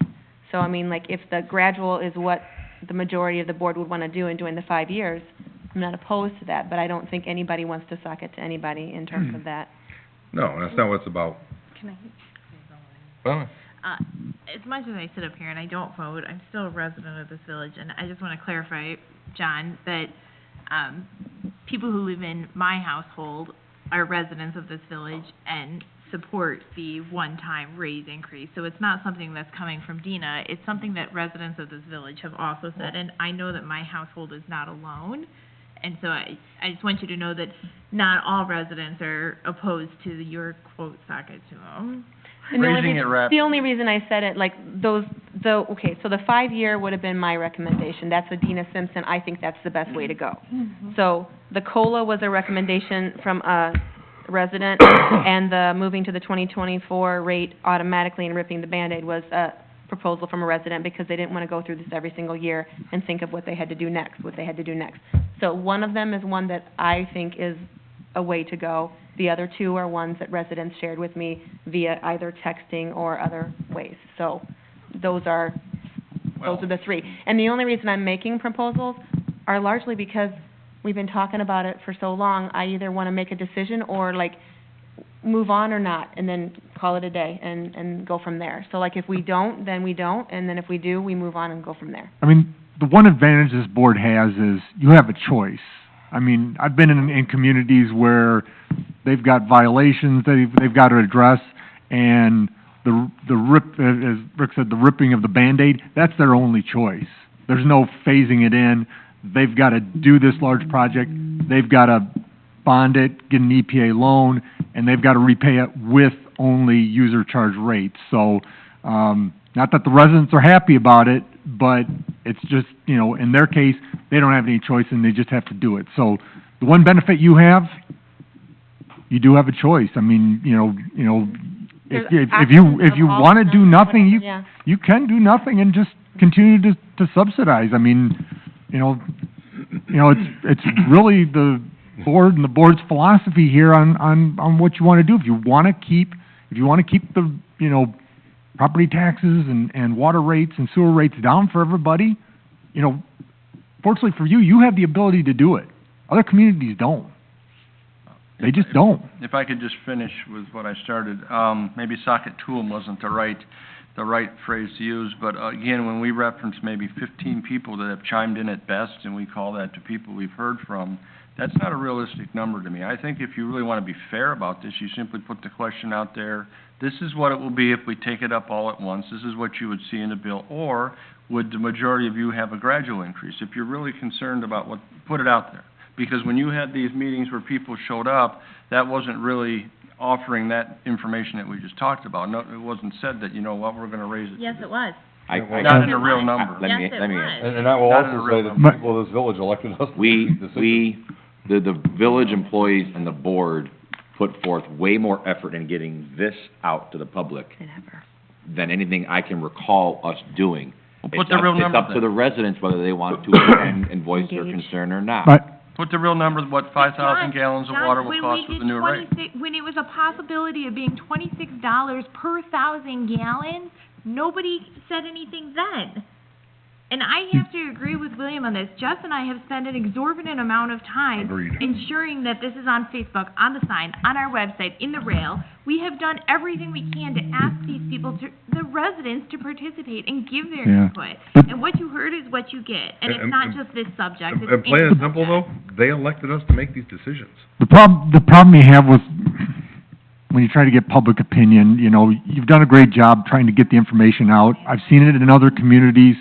D: So I mean, like, if the gradual is what the majority of the board would wanna do in doing the 5 years, I'm not opposed to that, but I don't think anybody wants to suck it to anybody in terms of that.
A: No, that's not what it's about.
B: Can I?
A: Well,
B: As much as I sit up here and I don't vote, I'm still a resident of this village, and I just wanna clarify, John, that, people who live in my household are residents of this village and support the one-time raise increase. So it's not something that's coming from Dina, it's something that residents of this village have also said, and I know that my household is not alone. And so I just want you to know that not all residents are opposed to your quote socket to them.
D: And the only
K: Raising it
D: reason- The only reason I said it, like, okay, so the 5-year would have been my recommendation, that's what Dina Simpson, I think that's the best way to go. So, the COLA was a recommendation from a resident, and the moving to the 2024 rate automatically and ripping the Band-Aid was a proposal from a resident, because they didn't wanna go through this every single year and think of what they had to do next. So, one of them is one that I think is a way to go. The other two are ones that residents shared with me via either texting or other ways. So, those are the three. And the only reason I'm making proposals are largely because we've been talking about it for so long, I either wanna make a decision or like, move on or not, and then call it a day and go from there. So like, if we don't, then we don't, and then if we do, we move on and go from there.
J: I mean, the one advantage this board has is you have a choice. I mean, I've been in communities where they've got violations they've got to address, and the rip, as Rick said, the ripping of the Band-Aid, that's their only choice. There's no phasing it in. They've got to do this large project. They've got to bond it, get an EPA loan, and they've got to repay it with only user charge rates. So, Not that the residents are happy about it, but it's just, you know, in their case, they don't have any choice and they just have to do it. So the one benefit you have, you do have a choice. I mean, if you wanna do nothing,
D: Yeah.
J: you can do nothing and just continue to subsidize. I mean, it's really the board and the board's philosophy here on what you wanna do. If you wanna keep the, property taxes and water rates and sewer rates down for everybody, fortunately for you, you have the ability to do it. Other communities don't. They just don't.
K: If I could just finish with what I started, maybe socket tool wasn't the right phrase to use, but again, when we reference maybe 15 people that have chimed in at best, and we call that to people we've heard from, that's not a realistic number to me. I think if you really want to be fair about this, you simply put the question out there, this is what it will be if we take it up all at once, this is what you would see in the bill, or would the majority of you have a gradual increase? If you're really concerned about put it out there. Because when you had these meetings where people showed up, that wasn't really offering that information that we just talked about. No, it wasn't said that, we're gonna raise it.
B: Yes, it was.
K: Not in a real number.
B: Yes, it was.
A: And I will
K: Not in a
A: also
K: real
A: say that the
K: number.
A: people of this village elected us to make these decisions.
I: The village employees and the board put forth way more effort in getting this out to the public than anything I can recall us doing.
K: Well, put the real number
I: It's up to
K: then.
I: the residents whether they want to attend and voice their concern or not.
J: But,
K: Put the real number, what 5,000 gallons of water will cost with the new rate.
B: When it was a possibility of being $26 per 1,000 gallons, nobody said anything then. And I have to agree with William on this. Jess and I have spent an exorbitant amount of time
A: Agreed.
B: ensuring that this is on Facebook, on the sign, on our website, in the rail. We have done everything we can to ask these people, the residents, to participate and give their
J: Yeah.
B: input. And what you heard is what you get. And it's
A: And-
B: not
A: and-
B: just this subject, it's
A: And plain
B: any
A: and simple
B: subject.
A: though, they elected us to make these decisions.
J: the problem you have with, when you try to get public opinion, you've done a great job trying to get the information out. I've seen it in other communities.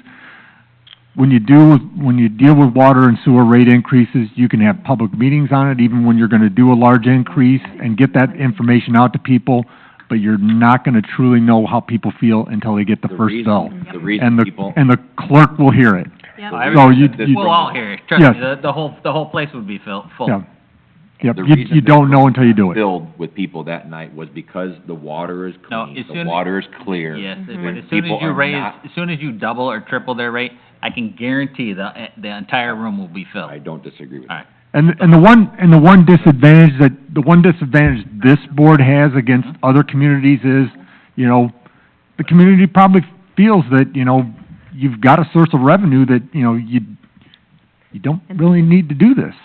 J: When you deal with water and sewer rate increases, you can have public meetings on it, even when you're gonna do a large increase, and get that information out to people, but you're not gonna truly know how people feel until they get the first bill.
I: The reason
J: And
I: people.
J: the clerk will hear it.
B: Yep.
J: So you,
E: We'll all hear it, trust
J: Yes.
E: me, the whole place would be full.
J: yeah. Yep,
I: The
J: you
I: reason
J: you
I: this
J: don't know
I: room
J: until you do it.
I: Filled with people that night was because the water is
E: No,
I: clean,
E: as
I: the
E: soon-
I: water is clear.
E: Yes, but
B: Mhm.
E: as soon
I: People
E: as you
I: are
E: raise,
I: not-
E: as soon as you double or triple their rate, I can guarantee the entire room will be filled.
I: I don't disagree with
E: All
I: that.
E: right.
J: And the one disadvantage this board has against other communities is, the community probably feels that, you've got a source of revenue that, you don't really need to do this.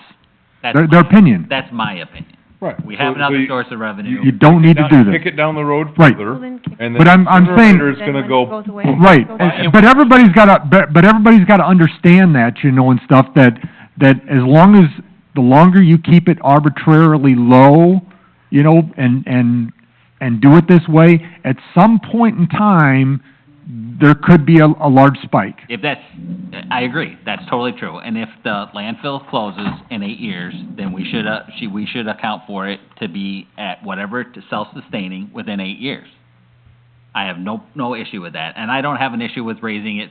E: That's
J: Their opinion.
E: That's my opinion.
A: Right.
E: We have another source of revenue.
J: You don't need to do this.
A: Kick it down the road
J: Right.
A: further,
D: Well, then kick-
A: and
J: But
A: then
J: I'm
A: sooner or
J: saying-
A: later it's gonna go,
D: Goes away.
J: Right,
D: Goes away.
J: but everybody's gotta understand that, and stuff, that as long as, the longer you keep it arbitrarily low, and do it this way, at some point in time, there could be a large spike.
E: If that's, I agree, that's totally true. And if the landfill closes in 8 years, then we should account for it to be at whatever, to self-sustaining within 8 years. I have no issue with that, and I don't have an issue with raising it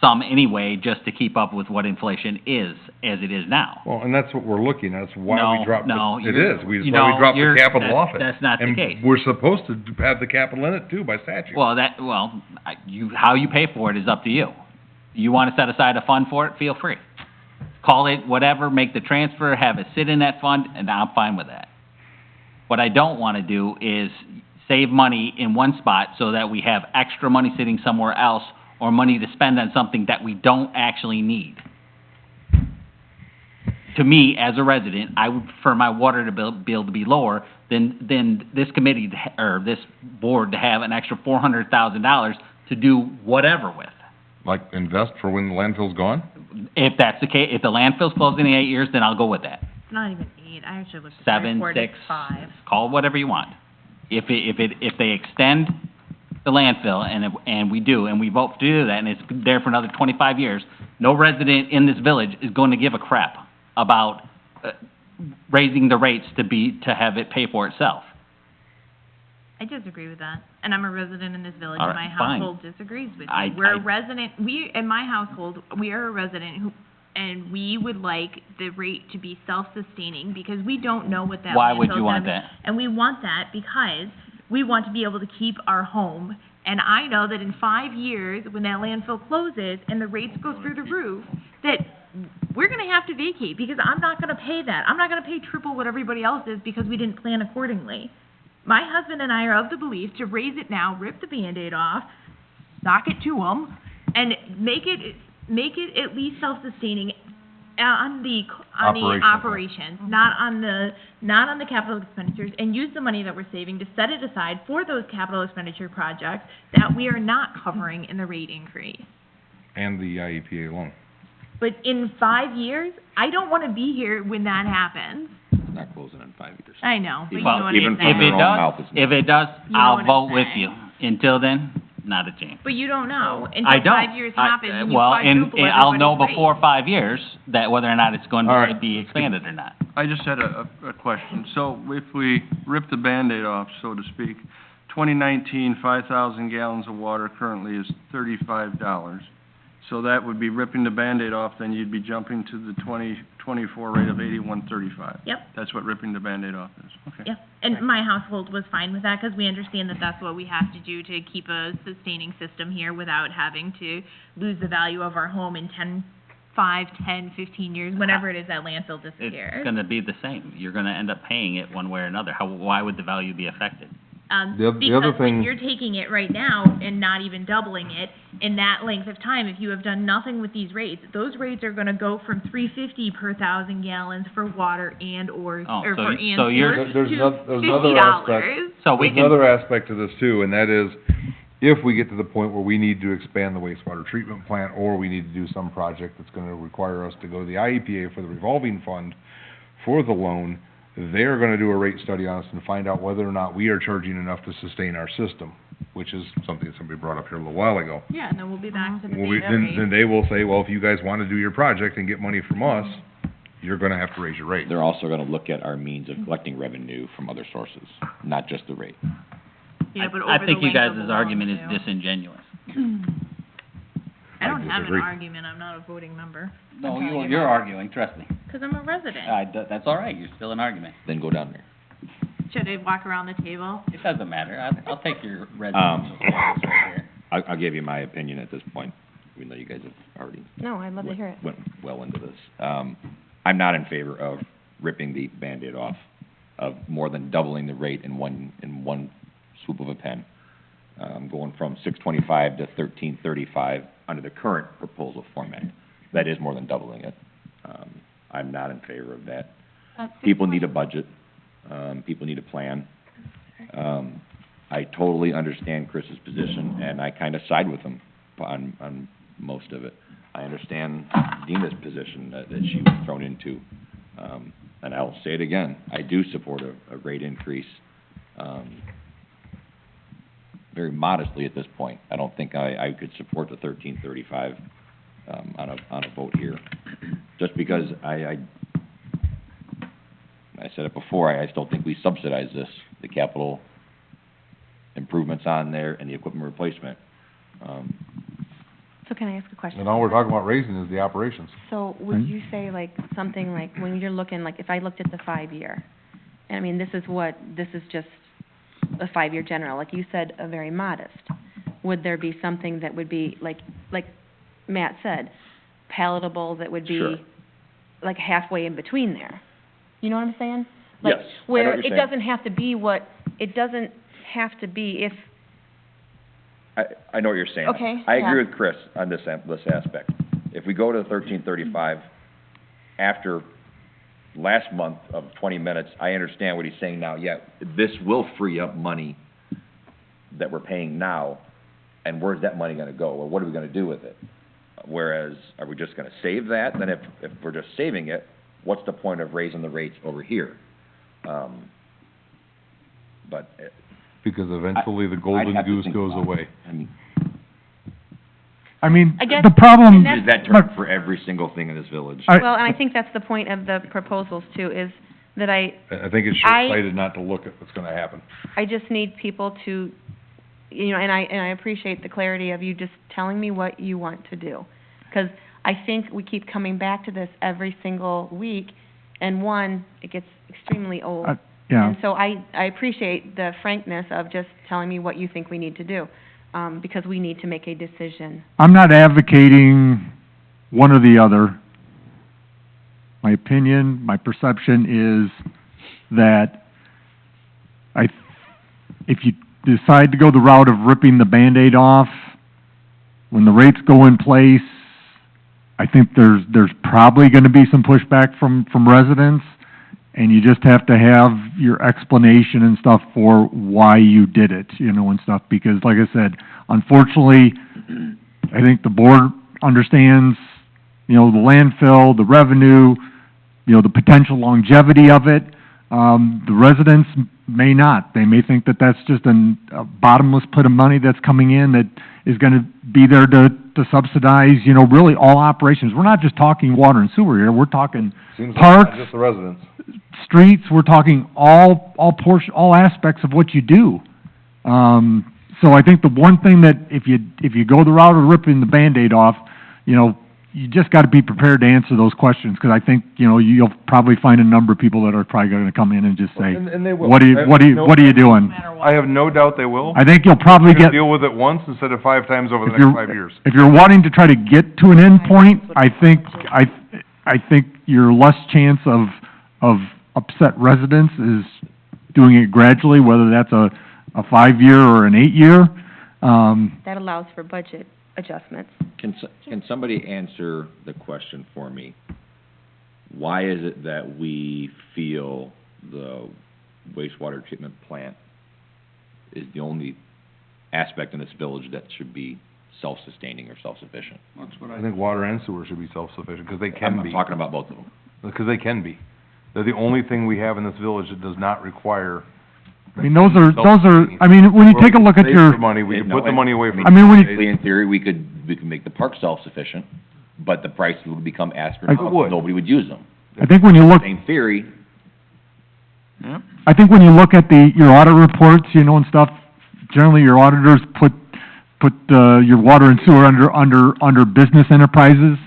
E: some anyway, just to keep up with what inflation is, as it is now.
A: well, and that's what we're looking at, that's why
E: No,
A: we dropped
E: no,
A: it. It
E: you're-
A: is, that's why we
E: no,
A: dropped the
E: you're-
A: capital off it.
E: that's not the case.
A: And we're supposed to have the capital in it too by statute.
E: How you pay for it is up to you. You wanna set aside a fund for it, feel free. Call it whatever, make the transfer, have it sit in that fund, and I'm fine with that. What I don't wanna do is save money in one spot so that we have extra money sitting somewhere else, or money to spend on something that we don't actually need. To me, as a resident, I would prefer my water bill to be lower than this committee, or this board, to have an extra $400,000 to do whatever with.
A: Like invest for when the landfill's gone?
E: If that's the case, if the landfill's closing in 8 years, then I'll go with that.
B: It's not even 8, I actually looked at the
E: 7,
B: report,
E: 6,
B: it's 5.
E: call it whatever you want. If they extend the landfill, and we do, and we vote to do that, and it's there for another 25 years, no resident in this village is going to give a crap about raising the rates to have it pay for itself.
B: I disagree with that, and I'm a resident in this village,
E: All
B: and
E: right,
B: my
E: fine.
B: household disagrees with
E: I-
B: me. We're a
E: I-
B: resident, in my household, we are a resident who, and we would like the rate to be self-sustaining, because we don't know what that
E: Why would
B: landfill's
E: you want
B: gonna be.
E: that?
B: And we want that because we want to be able to keep our home. And I know that in 5 years, when that landfill closes and the rates go through the roof, that we're gonna have to vacate, because I'm not gonna pay that. I'm not gonna pay triple what everybody else is because we didn't plan accordingly. My husband and I are of the belief to raise it now, rip the Band-Aid off, knock it to them, and make it at least self-sustaining on the operations, not on the capital expenditures, and use the money that we're saving to set it aside for those capital expenditure projects that we are not covering in the rate increase.
A: And the IEPA loan.
B: But in 5 years, I don't wanna be here when that happens.
I: It's not closing in 5 years.
B: I know, but you
E: Well,
B: know what
I: even
B: I'm
I: from
E: If
B: saying.
I: their
E: it
I: own
E: does,
I: mouth, it's
E: if it does,
B: You know
E: I'll
B: what I'm
E: vote with
B: saying.
E: you. Until then, not a chance.
B: But you don't know
E: I
B: until
E: don't.
B: 5 years happen, and you
E: Well,
B: quadruple
E: and I'll know
B: everybody's
E: before
B: rate.
E: 5 years that whether or not it's going
A: All
E: to
A: right.
E: be expanded or not.
K: I just had a question. So if we rip the Band-Aid off, so to speak, 2019, 5,000 gallons of water currently is $35. So that would be ripping the Band-Aid off, then you'd be jumping to the 2024 rate of 81.35.
B: Yep.
K: That's what ripping the Band-Aid off is. Okay.
B: Yeah, and my household was fine with that, because we understand that that's what we have to do to keep a sustaining system here without having to lose the value of our home in 5, 10, 15 years, whenever it is that landfill disappears.
E: It's gonna be the same. You're gonna end up paying it one way or another. Why would the value be affected?
A: The other
B: Because when
A: thing-
B: you're taking it right now and not even doubling it, in that length of time, if you have done nothing with these rates, those rates are gonna go from $3.50 per 1,000 gallons for water and or,
E: Oh,
B: or
E: so
B: for
E: you-
B: and
E: so you're-
B: sewer
A: There's
B: to
A: there's another
B: $50.
A: aspect.
E: So we
A: There's
E: can,
A: another aspect to this too, and that is, if we get to the point where we need to expand the wastewater treatment plant, or we need to do some project that's gonna require us to go to the IEPA for the revolving fund for the loan, they're gonna do a rate study on us and find out whether or not we are charging enough to sustain our system, which is something that somebody brought up here a little while ago.
B: Yeah, and then we'll be back to the
A: Well,
B: base
A: then
B: rate.
A: they will say, well, if you guys wanna do your project and get money from us, you're gonna have to raise your rate.
I: They're also gonna look at our means of collecting revenue from other sources, not just the rate.
B: Yeah, but
E: I
B: over
E: think
B: the
E: you
B: length of
E: guys'
B: the
E: argument
B: loan,
E: is
B: too.
E: disingenuous.
B: I don't have an
A: disagree.
B: argument, I'm not a voting member.
E: No,
B: I'm telling you
E: you're
B: that.
E: arguing, trust me.
B: Cause I'm a resident.
E: That's all right, you're still an argument.
I: Then go down there.
B: Should I walk around the table?
E: It doesn't matter. I'll take your residential status right here.
I: I'll give you my opinion at this point, even though you guys have already
D: No, I'd love to hear it.
I: went well into this. I'm not in favor of ripping the Band-Aid off, of more than doubling the rate in one swoop of a pen. Going from 6.25 to 13.35 under the current proposal format. That is more than doubling it. I'm not in favor of that. People need a budget, people need a plan. I totally understand Chris's position, and I kinda side with him on most of it. I understand Dina's position that she was thrown into. And I'll say it again, I do support a rate increase, very modestly at this point. I don't think I could support the 13.35, on a vote here. Just because I said it before, I still think we subsidize this, the capital improvements on there and the equipment replacement.
D: So can I ask a question?
A: And all we're talking about raising is the operations.
D: So would you say like something like, when you're looking, like if I looked at the 5-year, I mean, this is just a 5-year general, like you said, a very modest. Would there be something that would be like Matt said, palatable, that would be
I: Sure.
D: like halfway in between there? You know what I'm saying? Like,
I: Yes, I know
D: where
I: what you're
D: it
I: saying.
D: doesn't have to be if,
I: I know what you're saying.
D: Okay,
I: I
D: yeah.
I: agree with Chris on this aspect. If we go to 13.35 after last month of 20 minutes, I understand what he's saying now. Yeah, this will free up money that we're paying now, and where's that money gonna go? Or what are we gonna do with it? Whereas, are we just gonna save that? Then if we're just saving it, what's the point of raising the rates over here? But
A: Because eventually the golden
I: have to
A: goose
I: think
A: goes
I: about it.
A: away.
J: I mean,
D: I guess-
J: the problem,
D: and that's-
I: is that term for every single thing in this village?
J: I-
D: well, and I think that's the point of the proposals too, is that
A: I think it's short-sighted not to look at what's gonna happen.
D: I just need people to, you know, and I appreciate the clarity of you just telling me what you want to do. 'Cause I think we keep coming back to this every single week, and one, it gets extremely old.
J: Yeah.
D: And so I appreciate the frankness of just telling me what you think we need to do, because we need to make a decision.
J: I'm not advocating one or the other. My opinion, my perception is that if you decide to go the route of ripping the Band-Aid off, when the rates go in place, I think there's probably gonna be some pushback from residents, and you just have to have your explanation and stuff for why you did it, you know, and stuff, because like I said, unfortunately, I think the board understands, you know, the landfill, the revenue, you know, the potential longevity of it. The residents may not. They may think that that's just a bottomless pit of money that's coming in that is gonna be there to subsidize, you know, really all operations. We're not just talking water and sewer here, we're talking
A: Seems like
J: parks,
A: not just the residents.
J: streets, we're talking all aspects of what you do. So I think the one thing that if you go the route of ripping the Band-Aid off, you know, you just gotta be prepared to answer those questions, 'cause I think, you know, you'll probably find a number of people that are probably gonna come in and just say,
A: And they will.
J: what are you doing?
H: No matter what.
A: I have no doubt they will.
J: I think you'll probably
A: We're gonna
J: get,
A: deal with it once instead of 5 times over the
J: if
A: next
J: you're,
A: 5 years.
J: if you're wanting to try to get to an end point, I think your less chance of upset residents is doing it gradually, whether that's a 5-year or an 8-year.
D: That allows for budget adjustments.
I: Can somebody answer the question for me? Why is it that we feel the wastewater treatment plant is the only aspect in this village that should be self-sustaining or self-sufficient?
A: I think water and sewer should be self-sufficient, 'cause they can be.
I: I'm talking about both of them.
A: Because they can be. They're the only thing we have in this village that does not require.
J: I mean, those are, I mean, when you take a look at
A: Save
J: your,
A: the money, we can put the money away from.
J: I mean, when you,
I: Technically, in theory, we could make the park self-sufficient, but the prices would become astronomical.
A: It would.
I: Nobody would use them.
J: I think when you look,
I: Same theory,
J: I think when you look at your audit reports, you know, and stuff, generally your auditors put your water and sewer under business enterprises.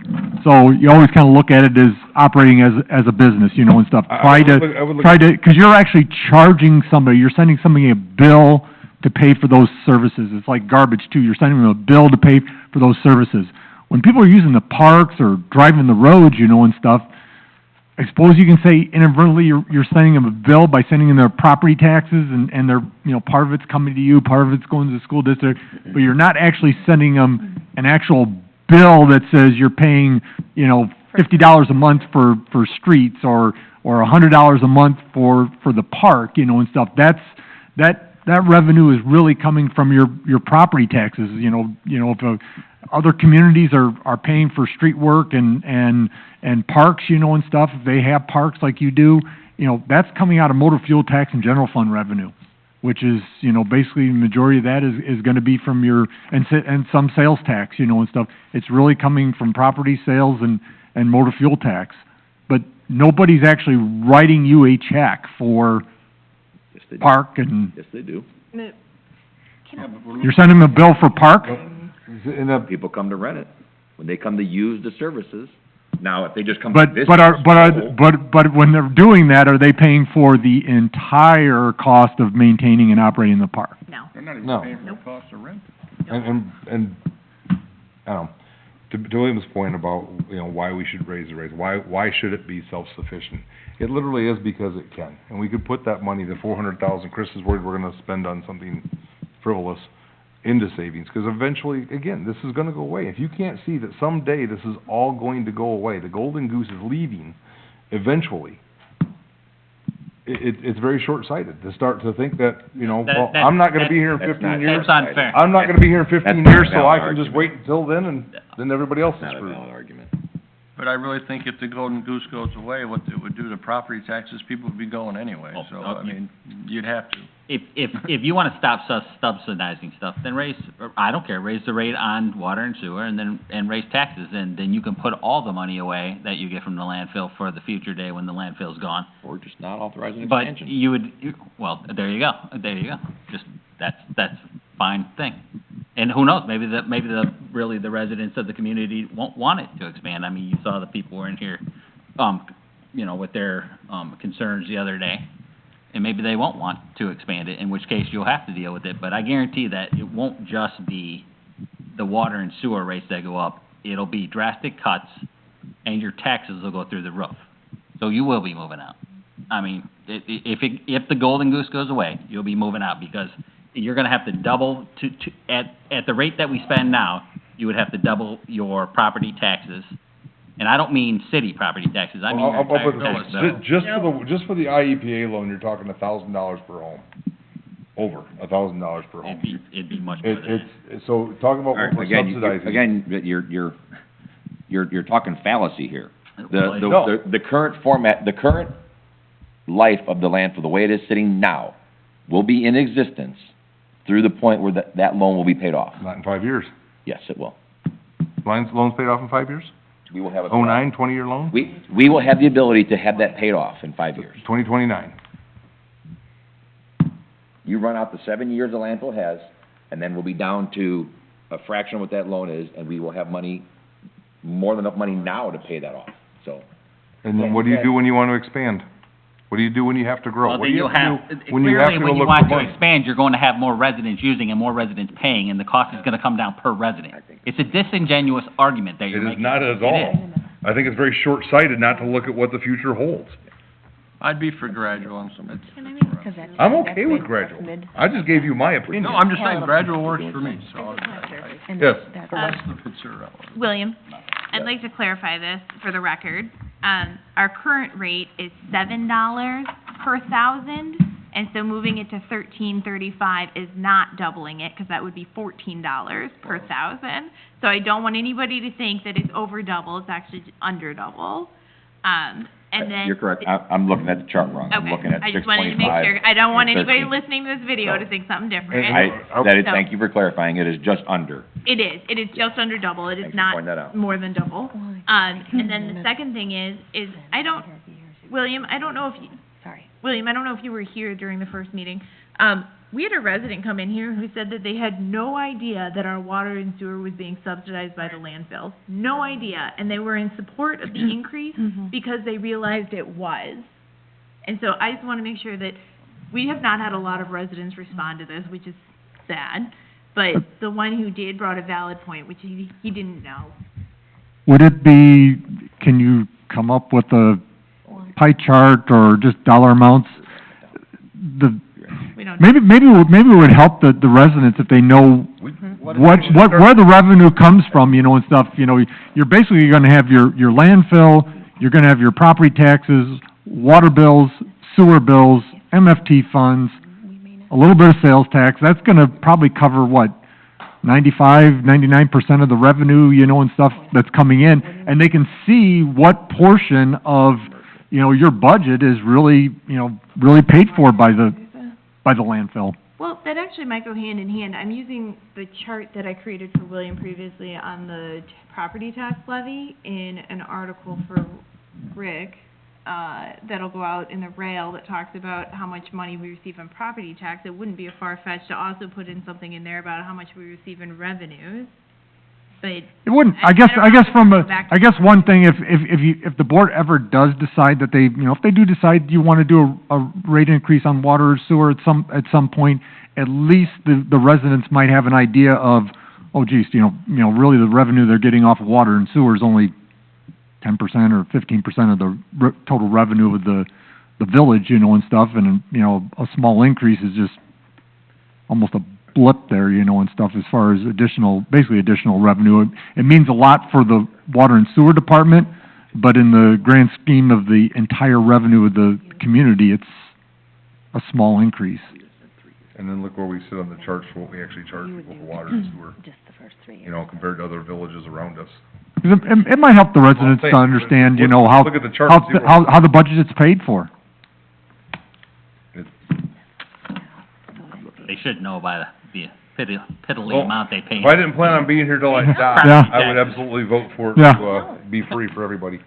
J: So you always kind of look at it as operating as a business, you know, and stuff.
A: I would look-
J: 'Cause you're actually charging somebody, you're sending somebody a bill to pay for those services. It's like garbage too, you're sending them a bill to pay for those services. When people are using the parks or driving the roads, you know, and stuff, I suppose you can say inadvertently you're sending them a bill by sending them their property taxes and their, you know, part of it's coming to you, part of it's going to the school district, but you're not actually sending them an actual bill that says you're paying, you know, $50 a month for streets or $100 a month for the park, you know, and stuff. That revenue is really coming from your property taxes, you know, if other communities are paying for street work and parks, you know, and stuff, if they have parks like you do, you know, that's coming out of motor fuel tax and general fund revenue, which is, you know, basically the majority of that is gonna be from your, and some sales tax, you know, and stuff. It's really coming from property sales and motor fuel tax. But nobody's actually writing you a check for
I: yes, they do.
J: park and,
I: Yes, they do.
J: you're sending them a bill for park?
A: In a,
I: People come to rent it. When they come to use the services, now, if they just come to visit.
J: But when they're doing that, are they paying for the entire cost of maintaining and operating the park?
B: No.
G: They're not even
A: No.
G: paying for the cost of rent.
A: and, I don't know, to William's point about, you know, why we should raise the rates, why should it be self-sufficient? It literally is because it can, and we could put that money, the 400,000, Chris is worried we're gonna spend on something frivolous, into savings, because eventually, again, this is gonna go away. If you can't see that someday this is all going to go away, the golden goose is leaving eventually, it's very short-sighted to start to think that, you know, well, I'm not gonna be here in
I: That's
A: 15
I: not-
A: years.
E: That's unfair.
A: I'm not gonna be here in 15
I: That's not a
A: years, so
I: valid
A: I can just
I: argument.
A: wait until then, and then everybody else
I: It's
A: is
I: not a
A: screwed.
I: valid argument.
K: But I really think if the golden goose goes away, what it would do to property taxes, people would be going anyway,
E: Oh,
K: so,
E: oh,
K: I mean, you'd have to.
E: if you wanna stop subsidizing stuff, then I don't care, raise the rate on water and sewer and raise taxes, and then you can put all the money away that you get from the landfill for the future day when the landfill's gone.
I: Or just not authorizing
E: But
I: expansion.
E: well, there you go, just, that's a fine thing. And who knows, maybe the residents of the community won't want it to expand. I mean, you saw the people were in here, with their, concerns the other day. And maybe they won't want to expand it, in which case you'll have to deal with it. But I guarantee that it won't just be the water and sewer rates that go up. It'll be drastic cuts, and your taxes will go through the roof. So you will be moving out. I mean, if the golden goose goes away, you'll be moving out, because you're gonna have to double at the rate that we spend now, you would have to double your property taxes. And I don't mean city property taxes, I mean your
A: I'll put
E: entire
A: it
E: village.
A: this way. Just for the IEPA loan, you're talking $1,000 per home. Over $1,000 per home.
E: It'd be much more than that.
A: It's, so talking about
L: All right,
A: what we're
L: again,
A: subsidizing.
L: you're talking fallacy here.
A: No.
L: The current format, the current life of the landfill, the way it is sitting now, will be in existence through the point where that loan will be paid off.
A: Not in 5 years.
L: Yes, it will.
A: Loan's paid off in 5 years?
L: We will have a.
A: 09, 20-year loan?
L: We will have the ability to have that paid off in 5 years.
A: 2029.
L: You run out the 7 years the landfill has, and then we'll be down to a fraction of what that loan is, and we will have money, more than enough money now to pay that off, so.
A: And then what do you do when you want to expand? What do you do when you have to grow?
E: Well,
A: What
E: then
A: do you
E: you'll
A: have to
E: have,
A: do when you have
E: clearly,
A: to go
E: when you
A: look
E: want
A: for
E: to
A: money?
E: expand, you're going to have more residents using and more residents paying, and the cost is gonna come down per resident. It's a disingenuous argument that
A: It
E: you're
A: is
E: making.
A: not at
E: It
A: all.
E: is.
A: I think it's very short-sighted not to look at what the future holds.
K: I'd be for gradual on some.
A: I'm okay with gradual. I just gave you my opinion.
K: No, I'm just saying gradual works for me, so.
A: Yes.
K: That's the concern.
B: William, I'd like to clarify this for the record. Our current rate is $7 per thousand, and so moving it to $13.35 is not doubling it, because that would be $14 per thousand. So I don't want anybody to think that it's over double, it's actually under double. And then.
L: You're correct, I'm looking at the chart wrong. I'm looking at
B: Okay, I just
L: 625.
B: wanted to make sure, I don't want
L: and
B: anybody
L: 13.
B: listening to this video to think something different.
L: Thank you for clarifying, it is just under.
B: It is just under double, it is
L: Thanks for
B: not
L: pointing that out.
B: more than double. And then the second thing is William, I don't know if you, William, I don't know if you were here during the first meeting. We had a resident come in here who said that they had no idea that our water and sewer was being subsidized by the landfill. No idea, and they were in support of the increase because they realized it was. And so I just want to make sure that we have not had a lot of residents respond to this, which is sad. But the one who did brought a valid point, which he didn't know.
J: Would it be, can you come up with a pie chart or just dollar amounts?
B: We don't.
J: Maybe it would help the residents if they know where the revenue comes from, and stuff, you're basically gonna have your landfill, you're gonna have your property taxes, water bills, sewer bills, MFT funds, a little bit of sales tax, that's gonna probably cover 99% of the revenue, and stuff that's coming in, and they can see what portion of, your budget is really paid for by the landfill.
B: Well, that actually might go hand in hand. I'm using the chart that I created for William previously on the property tax levy in an article for Rick, that'll go out in the rail that talks about how much money we receive in property tax. It wouldn't be a far fetch to also put in something in there about how much we receive in revenues. But
J: It wouldn't,
B: I don't know if it's
J: one thing, if the board ever does decide that they, if they do decide you wanna do a rate increase on water or sewer at some point, at least the residents might have an idea of, oh geez, really the revenue they're getting off of water and sewer is only 10% or 15% of the total revenue of the village, and stuff, and, a small increase is just almost a blip there, and stuff, as far as additional revenue. It means a lot for the water and sewer department, but in the grand scheme of the entire revenue of the community, it's a small increase.
A: And then look where we sit on the charts for what we actually charge people for water and sewer, compared to other villages around us.
J: 'Cause it might help the residents to understand,
A: Look at the chart and see what-
J: how the budget is paid for.
E: they should know by the piddly
A: Well,
E: amount they pay.
A: If I didn't plan on being here till I die,
J: Yeah.
A: I would absolutely vote for it
J: Yeah.
A: to, be free for everybody.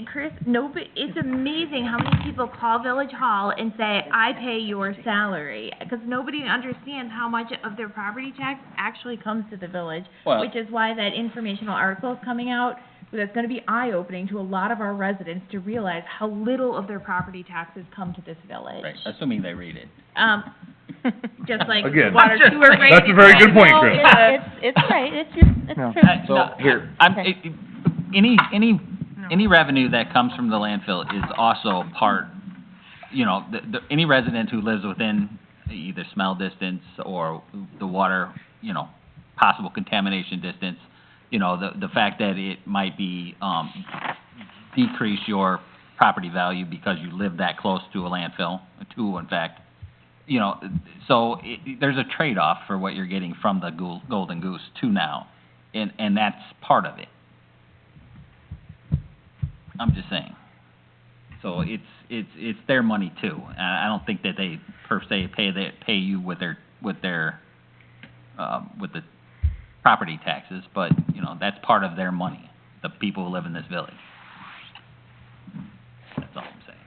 B: Chris, nobody, it's amazing how many people call Village Hall and say, I pay your salary. Because nobody understands how much of their property tax actually comes to the village,
E: Well-
B: which is why that informational article is coming out. That's gonna be eye-opening to a lot of our residents to realize how little of their property taxes come to this village.
E: Right, assuming they read it.
B: Just like
A: Again,
B: water sewer rate.
A: that's a very good point,
B: No,
A: Chris.
D: It's right, it's
J: Yeah.
D: true.
E: No,
L: here-
E: any revenue that comes from the landfill is also part, you know, any resident who lives within either smell distance or the water, you know, possible contamination distance, you know, the fact that it might be, decrease your property value because you live that close to a landfill, in fact, you know, so there's a trade-off for what you're getting from the Golden Goose to now, and that's part of it. I'm just saying. So it's their money too. I don't think that they per se pay you with the property taxes, but, you know, that's part of their money, the people who live in this village. That's all I'm saying.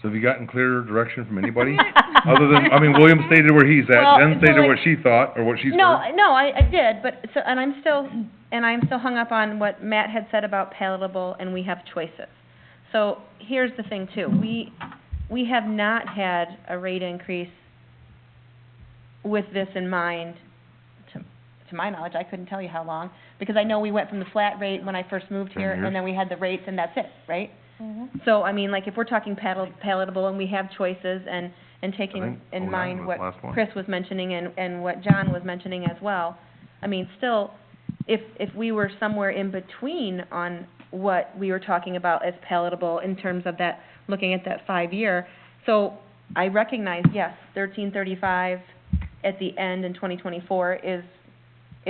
A: So have you gotten clear direction from anybody? Other than, I mean, William stated where he's at,
D: Well,
A: Jen
D: so
A: stated
D: like-
A: what she thought, or what she's
D: No,
A: heard.
D: no, I did, but, so, and I'm still hung up on what Matt had said about palatable, and we have choices. So, here's the thing too, we have not had a rate increase with this in mind, to my knowledge, I couldn't tell you how long, because I know we went from the flat rate when I first moved
A: 10
D: here,
A: years.
D: and then we had the rates, and that's it, right? So, I mean, like, if we're talking palatable, and we have choices, and
A: I
D: taking
A: think
D: in
A: 09
D: mind
A: was
D: what
A: the last one.
D: Chris was mentioning and what John was mentioning as well, I mean, still, if we were somewhere in between on what we were talking about as palatable in terms of that, looking at that 5-year, so I recognize, yes, 1335 at the end in 2024 is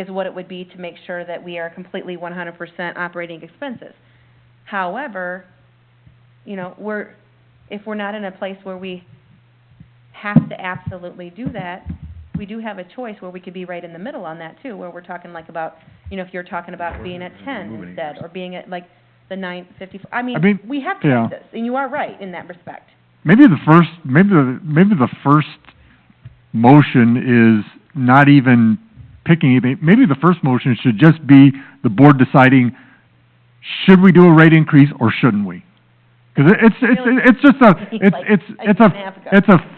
D: what it would be to make sure that we are completely 100% operating expenses. However, you know, if we're not in a place where we have to absolutely do that, we do have a choice where we could be right in the middle on that too, where we're talking like about, you know, if you're talking about being at 10 instead, or being at like the 950, I mean, we have
J: yeah.
D: choices, and you are right in that respect.
J: Maybe the first motion is not even picking anything. Maybe the first motion should just be the board deciding, should we do a rate increase or shouldn't we? Because it's just a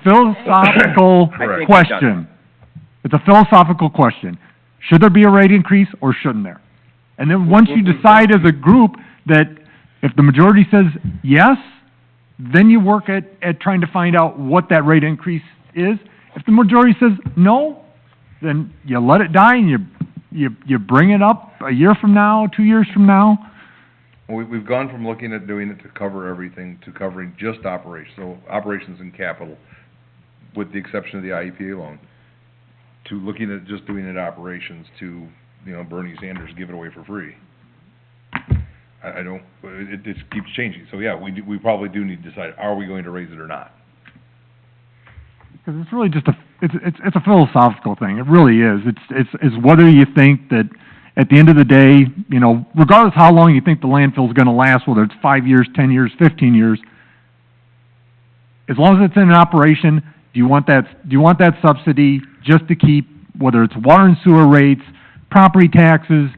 J: philosophical
A: Correct.
J: question. It's a philosophical question. Should there be a rate increase or shouldn't there? And then once you decide as a group that if the majority says yes, then you work at trying to find out what that rate increase is. If the majority says no, then you let it die and you bring it up a year from now, 2 years from now.
A: We've gone from looking at doing it to cover everything, to covering just operations, so operations and capital, with the exception of the IEPA loan, to looking at just doing it operations, to, you know, Bernie Sanders, give it away for free. I don't, it just keeps changing, so yeah, we probably do need to decide, are we going to raise it or not?
J: Because it's really just it's a philosophical thing. It really is. It's whether you think that at the end of the day, you know, regardless how long you think the landfill's gonna last, whether it's 5 years, 10 years, 15 years, as long as it's in operation, do you want that subsidy just to keep, whether it's water and sewer rates, property taxes,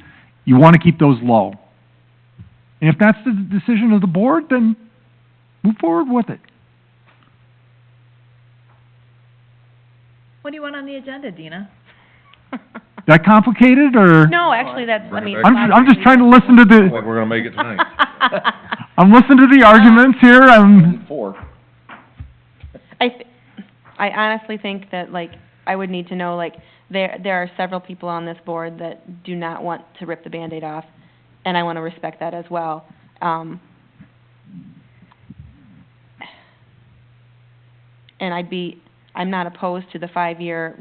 J: you wanna keep those low. And if that's the decision of the board, then move forward with it.
B: What do you want on the agenda, Dina?
J: That complicated, or?
D: No, actually, that's, I
A: Bring it
D: mean.
A: back.
J: I'm just trying to listen to
A: I think
J: the,
A: we're gonna make it tonight.
J: I'm listening to the arguments here,
D: I honestly think that, like, I would need to know, like, there are several people on this board that do not want to rip the Band-Aid off, and I want to respect that as well. And I'm not opposed to the 5-year,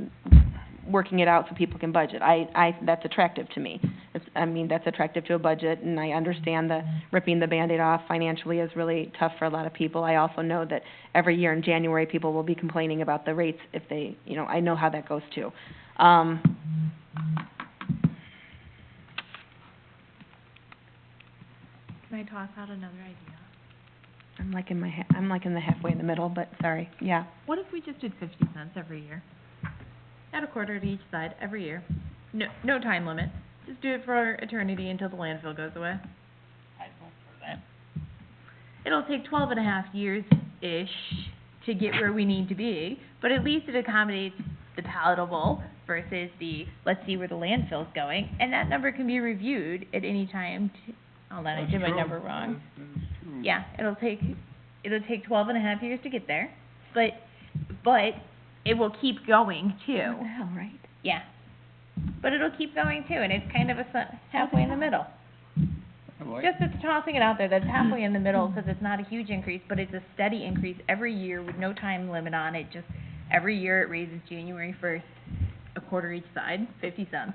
D: working it out so people can budget. That's attractive to me. I mean, that's attractive to a budget, and I understand the ripping the Band-Aid off financially is really tough for a lot of people. I also know that every year in January, people will be complaining about the rates if they, you know, I know how that goes too.
B: Can I toss out another idea?
D: I'm like in the halfway in the middle, but sorry, yeah.
B: What if we just did 50 cents every year? Add a quarter to each side every year. No time limit. Just do it for eternity until the landfill goes away.
E: I'd vote for that.
B: It'll take 12 and a half years-ish to get where we need to be, but at least it accommodates the palatable versus the, let's see where the landfill's going, and that number can be reviewed at any time hold on, I did my number wrong. Yeah, it'll take 12 and a half years to get there, but it will keep going too.
D: What the hell, right?
B: Yeah. But it'll keep going too, and it's kind of halfway in the middle. Just it's tossing it out there, that's halfway in the middle, because it's not a huge increase, but it's a steady increase every year with no time limit on it, just every year it raises January 1st, a quarter each side, 50 cents.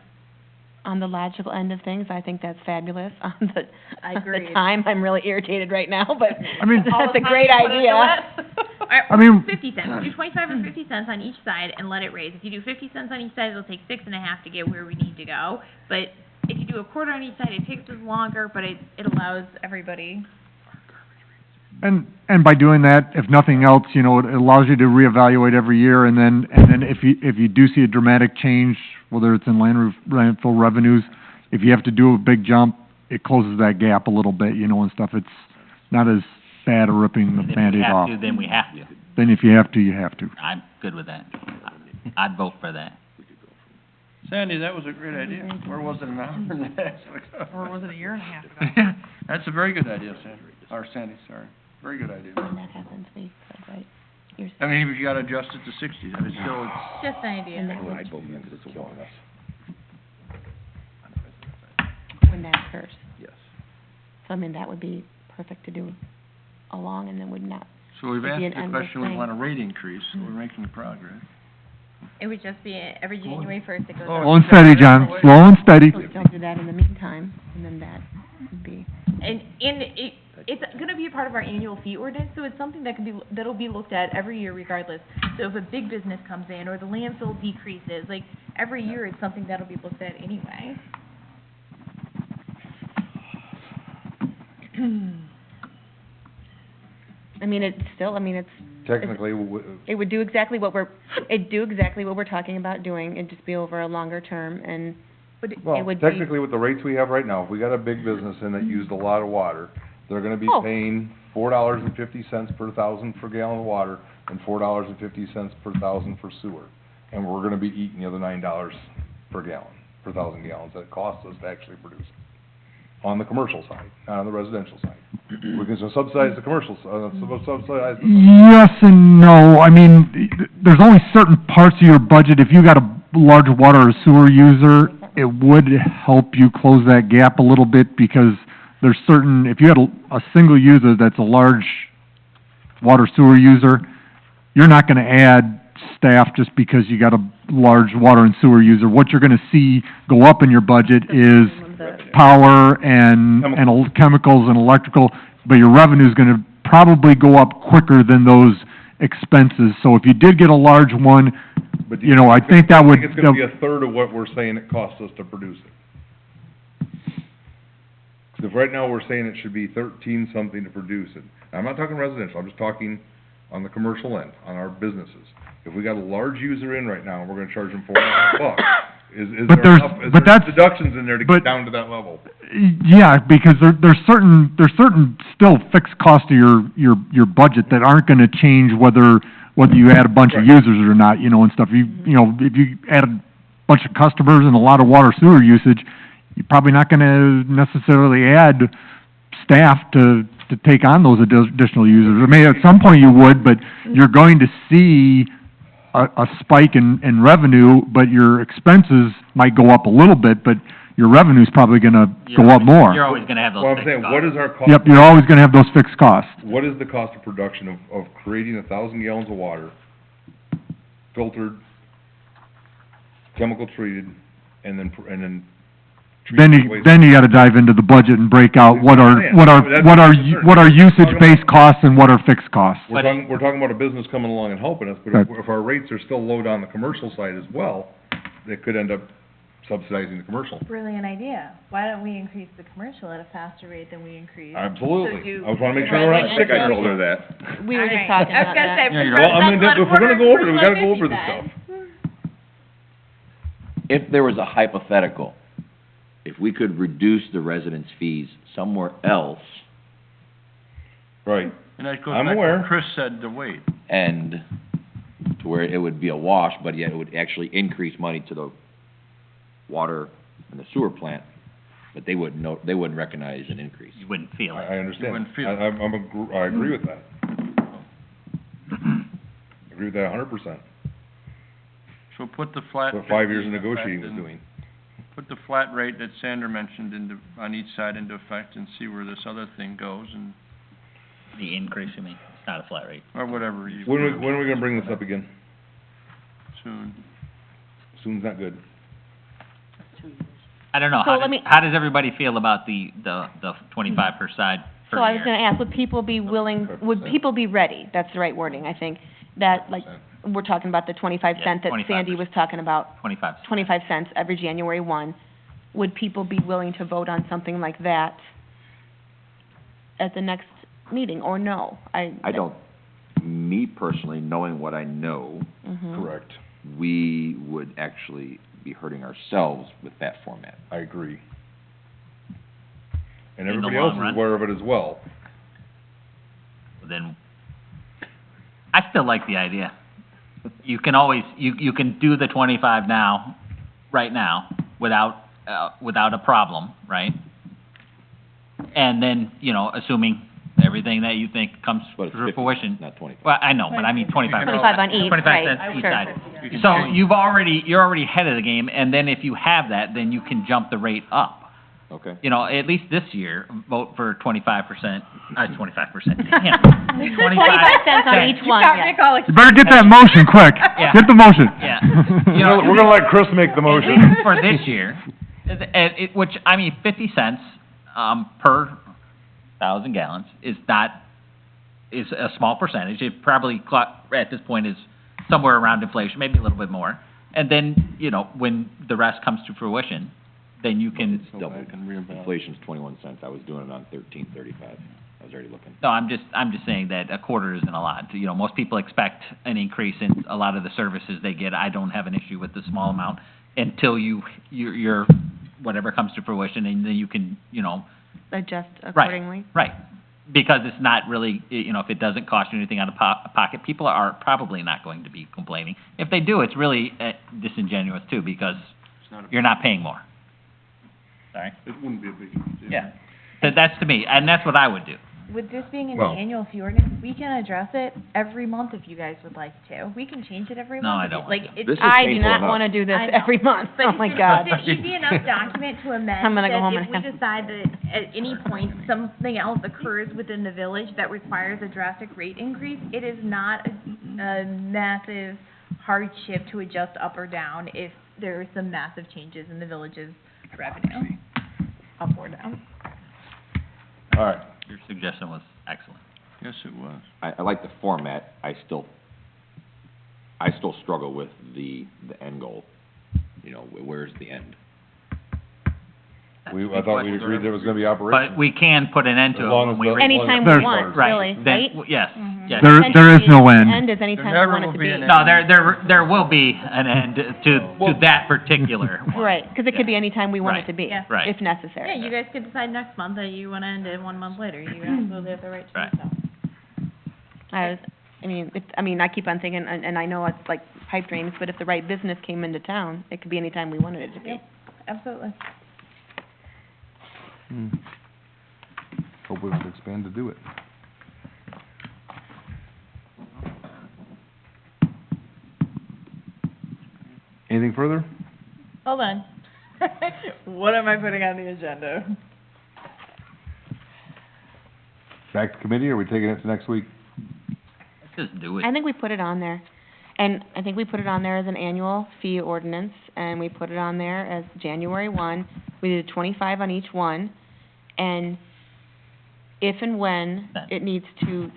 D: On the logical end of things, I think that's fabulous. On the,
B: I
D: on
B: agree.
D: the time, I'm really irritated right now, but
J: I mean,
D: that's a great idea.
B: Alright,
J: I mean-
B: 50 cents, do 25 or 50 cents on each side and let it raise. If you do 50 cents on each side, it'll take 6 and a half to get where we need to go. But if you do a quarter on each side, it takes us longer, but it allows everybody.
J: And by doing that, if nothing else, you know, it allows you to reevaluate every year, and then if you do see a dramatic change, whether it's in landfill revenues, if you have to do a big jump, it closes that gap a little bit, you know, and stuff. It's not as bad a ripping the Band-Aid off.
E: If we have to, then we have to.
J: Then if you have to, you have to.
E: I'm good with that. I'd vote for that.
K: Sandy, that was a great idea. Where was it an hour and a half ago?
H: Or was it a year and a half ago?
K: That's a very good idea, Sandy, sorry. Very good idea.
D: When that happens, we could, right? You're
K: I mean, if you gotta adjust it to 60, I mean, still, it's,
B: Just an idea.
D: And that would,
A: I'd vote against it, it's a loss.
D: when that occurs.
A: Yes.
D: So, I mean, that would be perfect to do along, and then would not.
K: so we've
D: It'd be
K: asked
D: an
K: the
D: endless
K: question, we
D: thing.
K: want a rate increase, so we're making progress.
B: It would just be every January 1st it goes
K: Oh,
B: up.
J: Slow and steady, John, slow and steady.
D: So don't do that in the meantime, and then that would be.
B: And it's gonna be a part of our annual fee ordinance, so it's something that'll be looked at every year regardless. So if a big business comes in, or the landfill decreases, like, every year it's something that'll be looked at anyway.
D: I mean, it's still, I mean, it's,
A: Technically,
D: it would do exactly what we're talking about doing, it'd just be over a longer term, and
B: But
D: it
A: well,
D: would be.
A: technically with the rates we have right now, if we got a big business in that used a lot of water, they're gonna be
D: Oh.
A: paying $4.50 per thousand for gallon of water and $4.50 per thousand for sewer. And we're gonna be eating the other $9 per gallon, per thousand gallons that it costs us to actually produce it. On the commercial side, not on the residential side. We can subsidize the commercial, subsidize the.
J: Yes and no. I mean, there's only certain parts of your budget. If you got a large water or sewer user, it would help you close that gap a little bit, because there's certain, if you had a single user that's a large water sewer user, you're not gonna add staff just because you got a large water and sewer user. What you're gonna see go up in your budget is power and chemicals and electrical, but your revenue's gonna probably go up quicker than those expenses. So if you did get a large one,
A: But
J: you know, I think that would.
A: I think it's gonna be a third of what we're saying it costs us to produce it. 'Cause if right now we're saying it should be 13 something to produce it, I'm not talking residential, I'm just talking on the commercial end, on our businesses. If we got a large user in right now, and we're gonna charge them $4.50, is
J: But
A: there
J: there's-
A: enough, is
J: but
A: there
J: that's-
A: deductions in there to
J: but-
A: get down to that level?
J: Yeah, because there's certain still fixed costs to your budget that aren't gonna change whether you add a bunch of
A: Right.
J: users or not, you know, and stuff. You know, if you add a bunch of customers and a lot of water sewer usage, you're probably not gonna necessarily add staff to take on those additional users. I mean, at some point you would, but you're going to see a spike in revenue, but your expenses might go up a little bit, but your revenue's probably gonna go up more.
E: You're always gonna have those
A: Well, I'm
E: fixed
A: saying,
E: costs.
A: what is our cost?
J: Yep, you're always gonna have those fixed costs.
A: What is the cost of production of creating 1,000 gallons of water, filtered, chemical treated, and then
J: then
A: treat the waste.
J: then you gotta dive into the budget and break out what are, what are usage-based costs and what are fixed costs.
A: We're talking about a business coming along and helping us, but if our rates are still low down the commercial side as well, they could end up subsidizing the commercial.
M: Brilliant idea. Why don't we increase the commercial at a faster rate than we increase?
A: Absolutely. I just wanna make sure we're not sticking our shoulder to that.
D: We were just
M: Alright.
D: talking
M: I was
D: about
M: gonna
D: that.
M: say,
K: Yeah, you're
M: for
A: Well, I mean,
M: that's
A: if we're gonna go over it, we gotta go over this
M: $1.50
A: stuff.
L: If there was a hypothetical, if we could reduce the residents' fees somewhere else
A: Right.
K: And that goes
A: I'm
K: back to
A: aware.
K: what Chris said, the weight.
L: and to where it would be a wash, but yet it would actually increase money to the water and the sewer plant, but they wouldn't know, they wouldn't recognize an increase.
E: You wouldn't feel it.
A: I understand.
K: wouldn't feel it.
A: I agree with that. Agree with that 100%.
K: So put the flat.
A: What 5 years of
K: 50 into
A: negotiating
K: effect
A: is
K: and
A: doing.
K: Put the flat rate that Sandra mentioned on each side into effect and see where this other thing goes and,
E: The increase, you mean, it's not a flat rate.
K: or whatever you.
A: When are we gonna bring this up again?
K: Soon.
A: Soon's not good.
C: 2 years.
E: I don't know,
D: So
E: how
D: let
E: does,
D: me-
E: how does everybody feel about the 25 per side per
D: So I was
E: year?
D: gonna ask, would people be willing, would
A: 25%.
D: people be ready? That's the right wording, I think. That, like, we're talking about the 25
E: Yeah,
D: cent that
E: 25%.
D: Sandy was talking about,
E: 25.
D: 25 cents every January 1. Would people be willing to vote on something like that at the next meeting, or no?
L: I don't, me personally, knowing what I know,
D: Mhm.
A: Correct.
L: we would actually be hurting ourselves with that format.
A: I agree. And
E: In the
A: everybody else
E: long
A: is
E: run.
A: aware of it as well.
E: Then, I still like the idea. You can always, you can do the 25 now, right now, without a problem, right? And then, you know, assuming everything that you think comes
L: But it's
E: to
L: 50,
E: fruition.
L: not 25.
E: Well, I know, but I mean 25.
D: 25 on each,
E: 25
D: right,
E: cents each
D: sure.
E: side.
K: You can
E: So
K: change.
E: you're already ahead of the game, and then if you have that, then you can jump the rate up.
L: Okay?
E: You know, at least this year, vote for 25%, 25%, damn.
D: 25 cents on each one, yes.
J: You better get that motion quick.
E: Yeah.
J: Get the motion.
E: Yeah.
A: You know, we're gonna let Chris make the
E: At
A: motion.
E: least for this year, which, I mean, 50 cents, per 1,000 gallons is a small percentage. It probably, at this point, is somewhere around inflation, maybe a little bit more. And then, you know, when the rest comes to fruition, then you can,
L: It's double. Inflation's 21 cents. I was doing it on 13.35. I was already looking.
E: no, I'm just saying that a quarter isn't a lot. You know, most people expect an increase in a lot of the services they get. I don't have an issue with the small amount until your whatever comes to fruition, and then you can, you know,
D: Adjust accordingly.
E: right. Because it's not really, you know, if it doesn't cost you anything out of pocket, people are probably not going to be complaining. If they do, it's really disingenuous too, because you're not paying more. Sorry?
G: It wouldn't be a big.
E: Yeah. That's to me, and that's what I would do.
M: With this being an
A: Well-
M: annual fee ordinance, we can address it every month if you guys would like to. We can change it every
E: No,
M: month.
E: I
M: if you-
E: don't
M: Like,
E: want
M: it's.
L: This is
D: I do
L: painful
D: not
L: enough.
D: wanna do this
M: I know.
D: every month.
M: But
D: Oh my
M: it's
D: God.
M: an easy enough document to amend,
D: I'm gonna go home
M: that
D: and
M: if we
D: have-
M: decide that at any point something else occurs within the village that requires a drastic rate increase, it is not a massive hardship to adjust up or down if there are some massive changes in the village's revenue, up or down.
A: All right.
E: Your suggestion was excellent.
K: Yes, it was.
L: I like the format. I still struggle with the end goal. You know, where's the end?
A: I thought we agreed there was gonna be operation.
E: But we can put an end to
A: As
E: it
A: long
E: when
A: as
E: we.
A: the-
D: Anytime we
J: There's-
D: want,
E: Right,
D: really,
E: then,
D: right?
E: yes,
M: Mhm.
E: yes.
J: There is no end.
D: End is anytime we
K: never
D: want it
K: will
D: to
K: be
D: be.
K: an end.
E: No, there will be an end to that particular one.
D: Right, because it could be anytime we want it to be,
M: Yeah.
E: Right.
D: if necessary.
M: Yeah, you guys could decide next month that you wanna end it 1 month later. You absolutely have the right to
E: Right.
M: do so.
D: I mean, I keep on thinking, and I know it's like pipe drains, but if the right business came into town, it could be anytime we wanted it to be.
M: Yep. Absolutely.
A: Hope we would expand to do it. Anything further?
M: Hold on. What am I putting on the agenda?
A: Back to committee, or are we taking it to next week?
E: Just do it.
D: I think we put it on there. And I think we put it on there as an annual fee ordinance, and we put it on there as January 1. We did 25 on each one, and if and when it needs to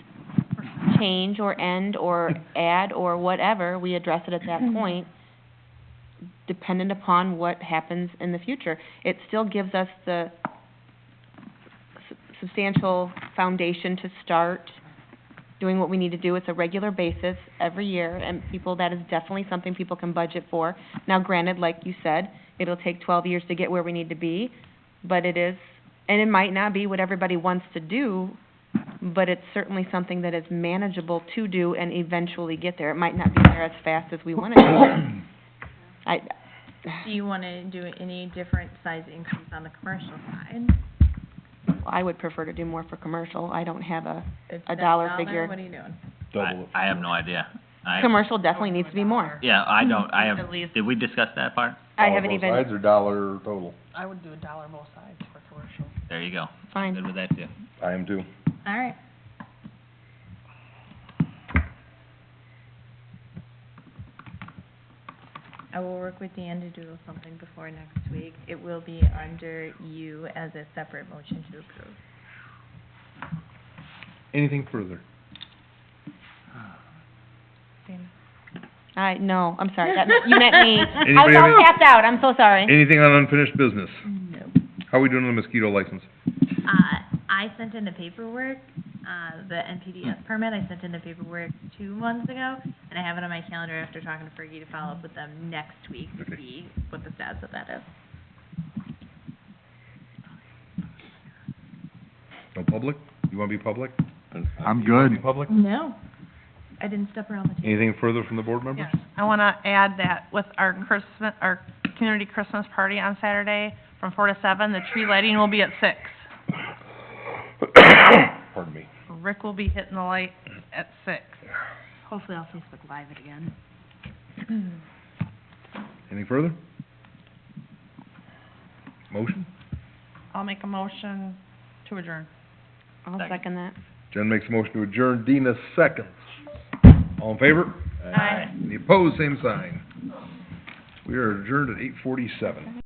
D: change or end or add or whatever, we address it at that point, dependent upon what happens in the future. It still gives us the substantial foundation to start doing what we need to do. It's a regular basis every year, and that is definitely something people can budget for. Now granted, like you said, it'll take 12 years to get where we need to be, but it is, and it might not be what everybody wants to do, but it's certainly something that is manageable to do and eventually get there. It might not be there as fast as we want it to.
B: Do you wanna do any different size increase on the commercial side?
D: I would prefer to do more for commercial. I don't have a
B: It's
D: dollar
B: $7,
D: figure.
B: What are you doing?
A: Double it.
E: I have no idea.
D: Commercial definitely needs to be more.
E: Yeah, I have,
H: At least.
E: did we discuss that part?
D: I
A: Dollar
D: haven't
A: both
D: even,
A: sides or dollar total?
H: I would do $1 both sides for commercial.
E: There you go.
D: fine.
E: Good with that too.
A: I am too.
B: All right. I will work with Dan to do something before next week. It will be under you as a separate motion to approve.
A: Anything further?
D: No, I'm sorry, you meant me. I was
A: Anybody have
D: all
A: any-
D: tapped out, I'm so sorry.
A: Anything on unfinished business?
B: No.
A: How are we doing on the mosquito license?
B: I sent in the paperwork, the NPDS permit, I sent in the paperwork 2 months ago, and I have it on my calendar after talking to Fergie to follow up with them next week to
A: Okay.
B: see what the status of that is.
A: No public? You wanna be public?
J: I'm
A: You wanna be
J: good.
A: public?
B: No. I didn't step around the table.
A: Anything further from the board members?
H: Yes, I wanna add that with our community Christmas party on Saturday from 4 to 7, the tree lighting will be at 6.
A: Pardon me.
H: Rick will be hitting the light at 6.
M: Hopefully I'll Facebook Live it again.
A: Any further? Motion?
H: I'll make a motion to adjourn.
D: I'll second that.
A: Jen makes a motion to adjourn, Dina seconds. All in favor?
H: Aye.
A: Any opposed, same sign. We are adjourned at 8:47.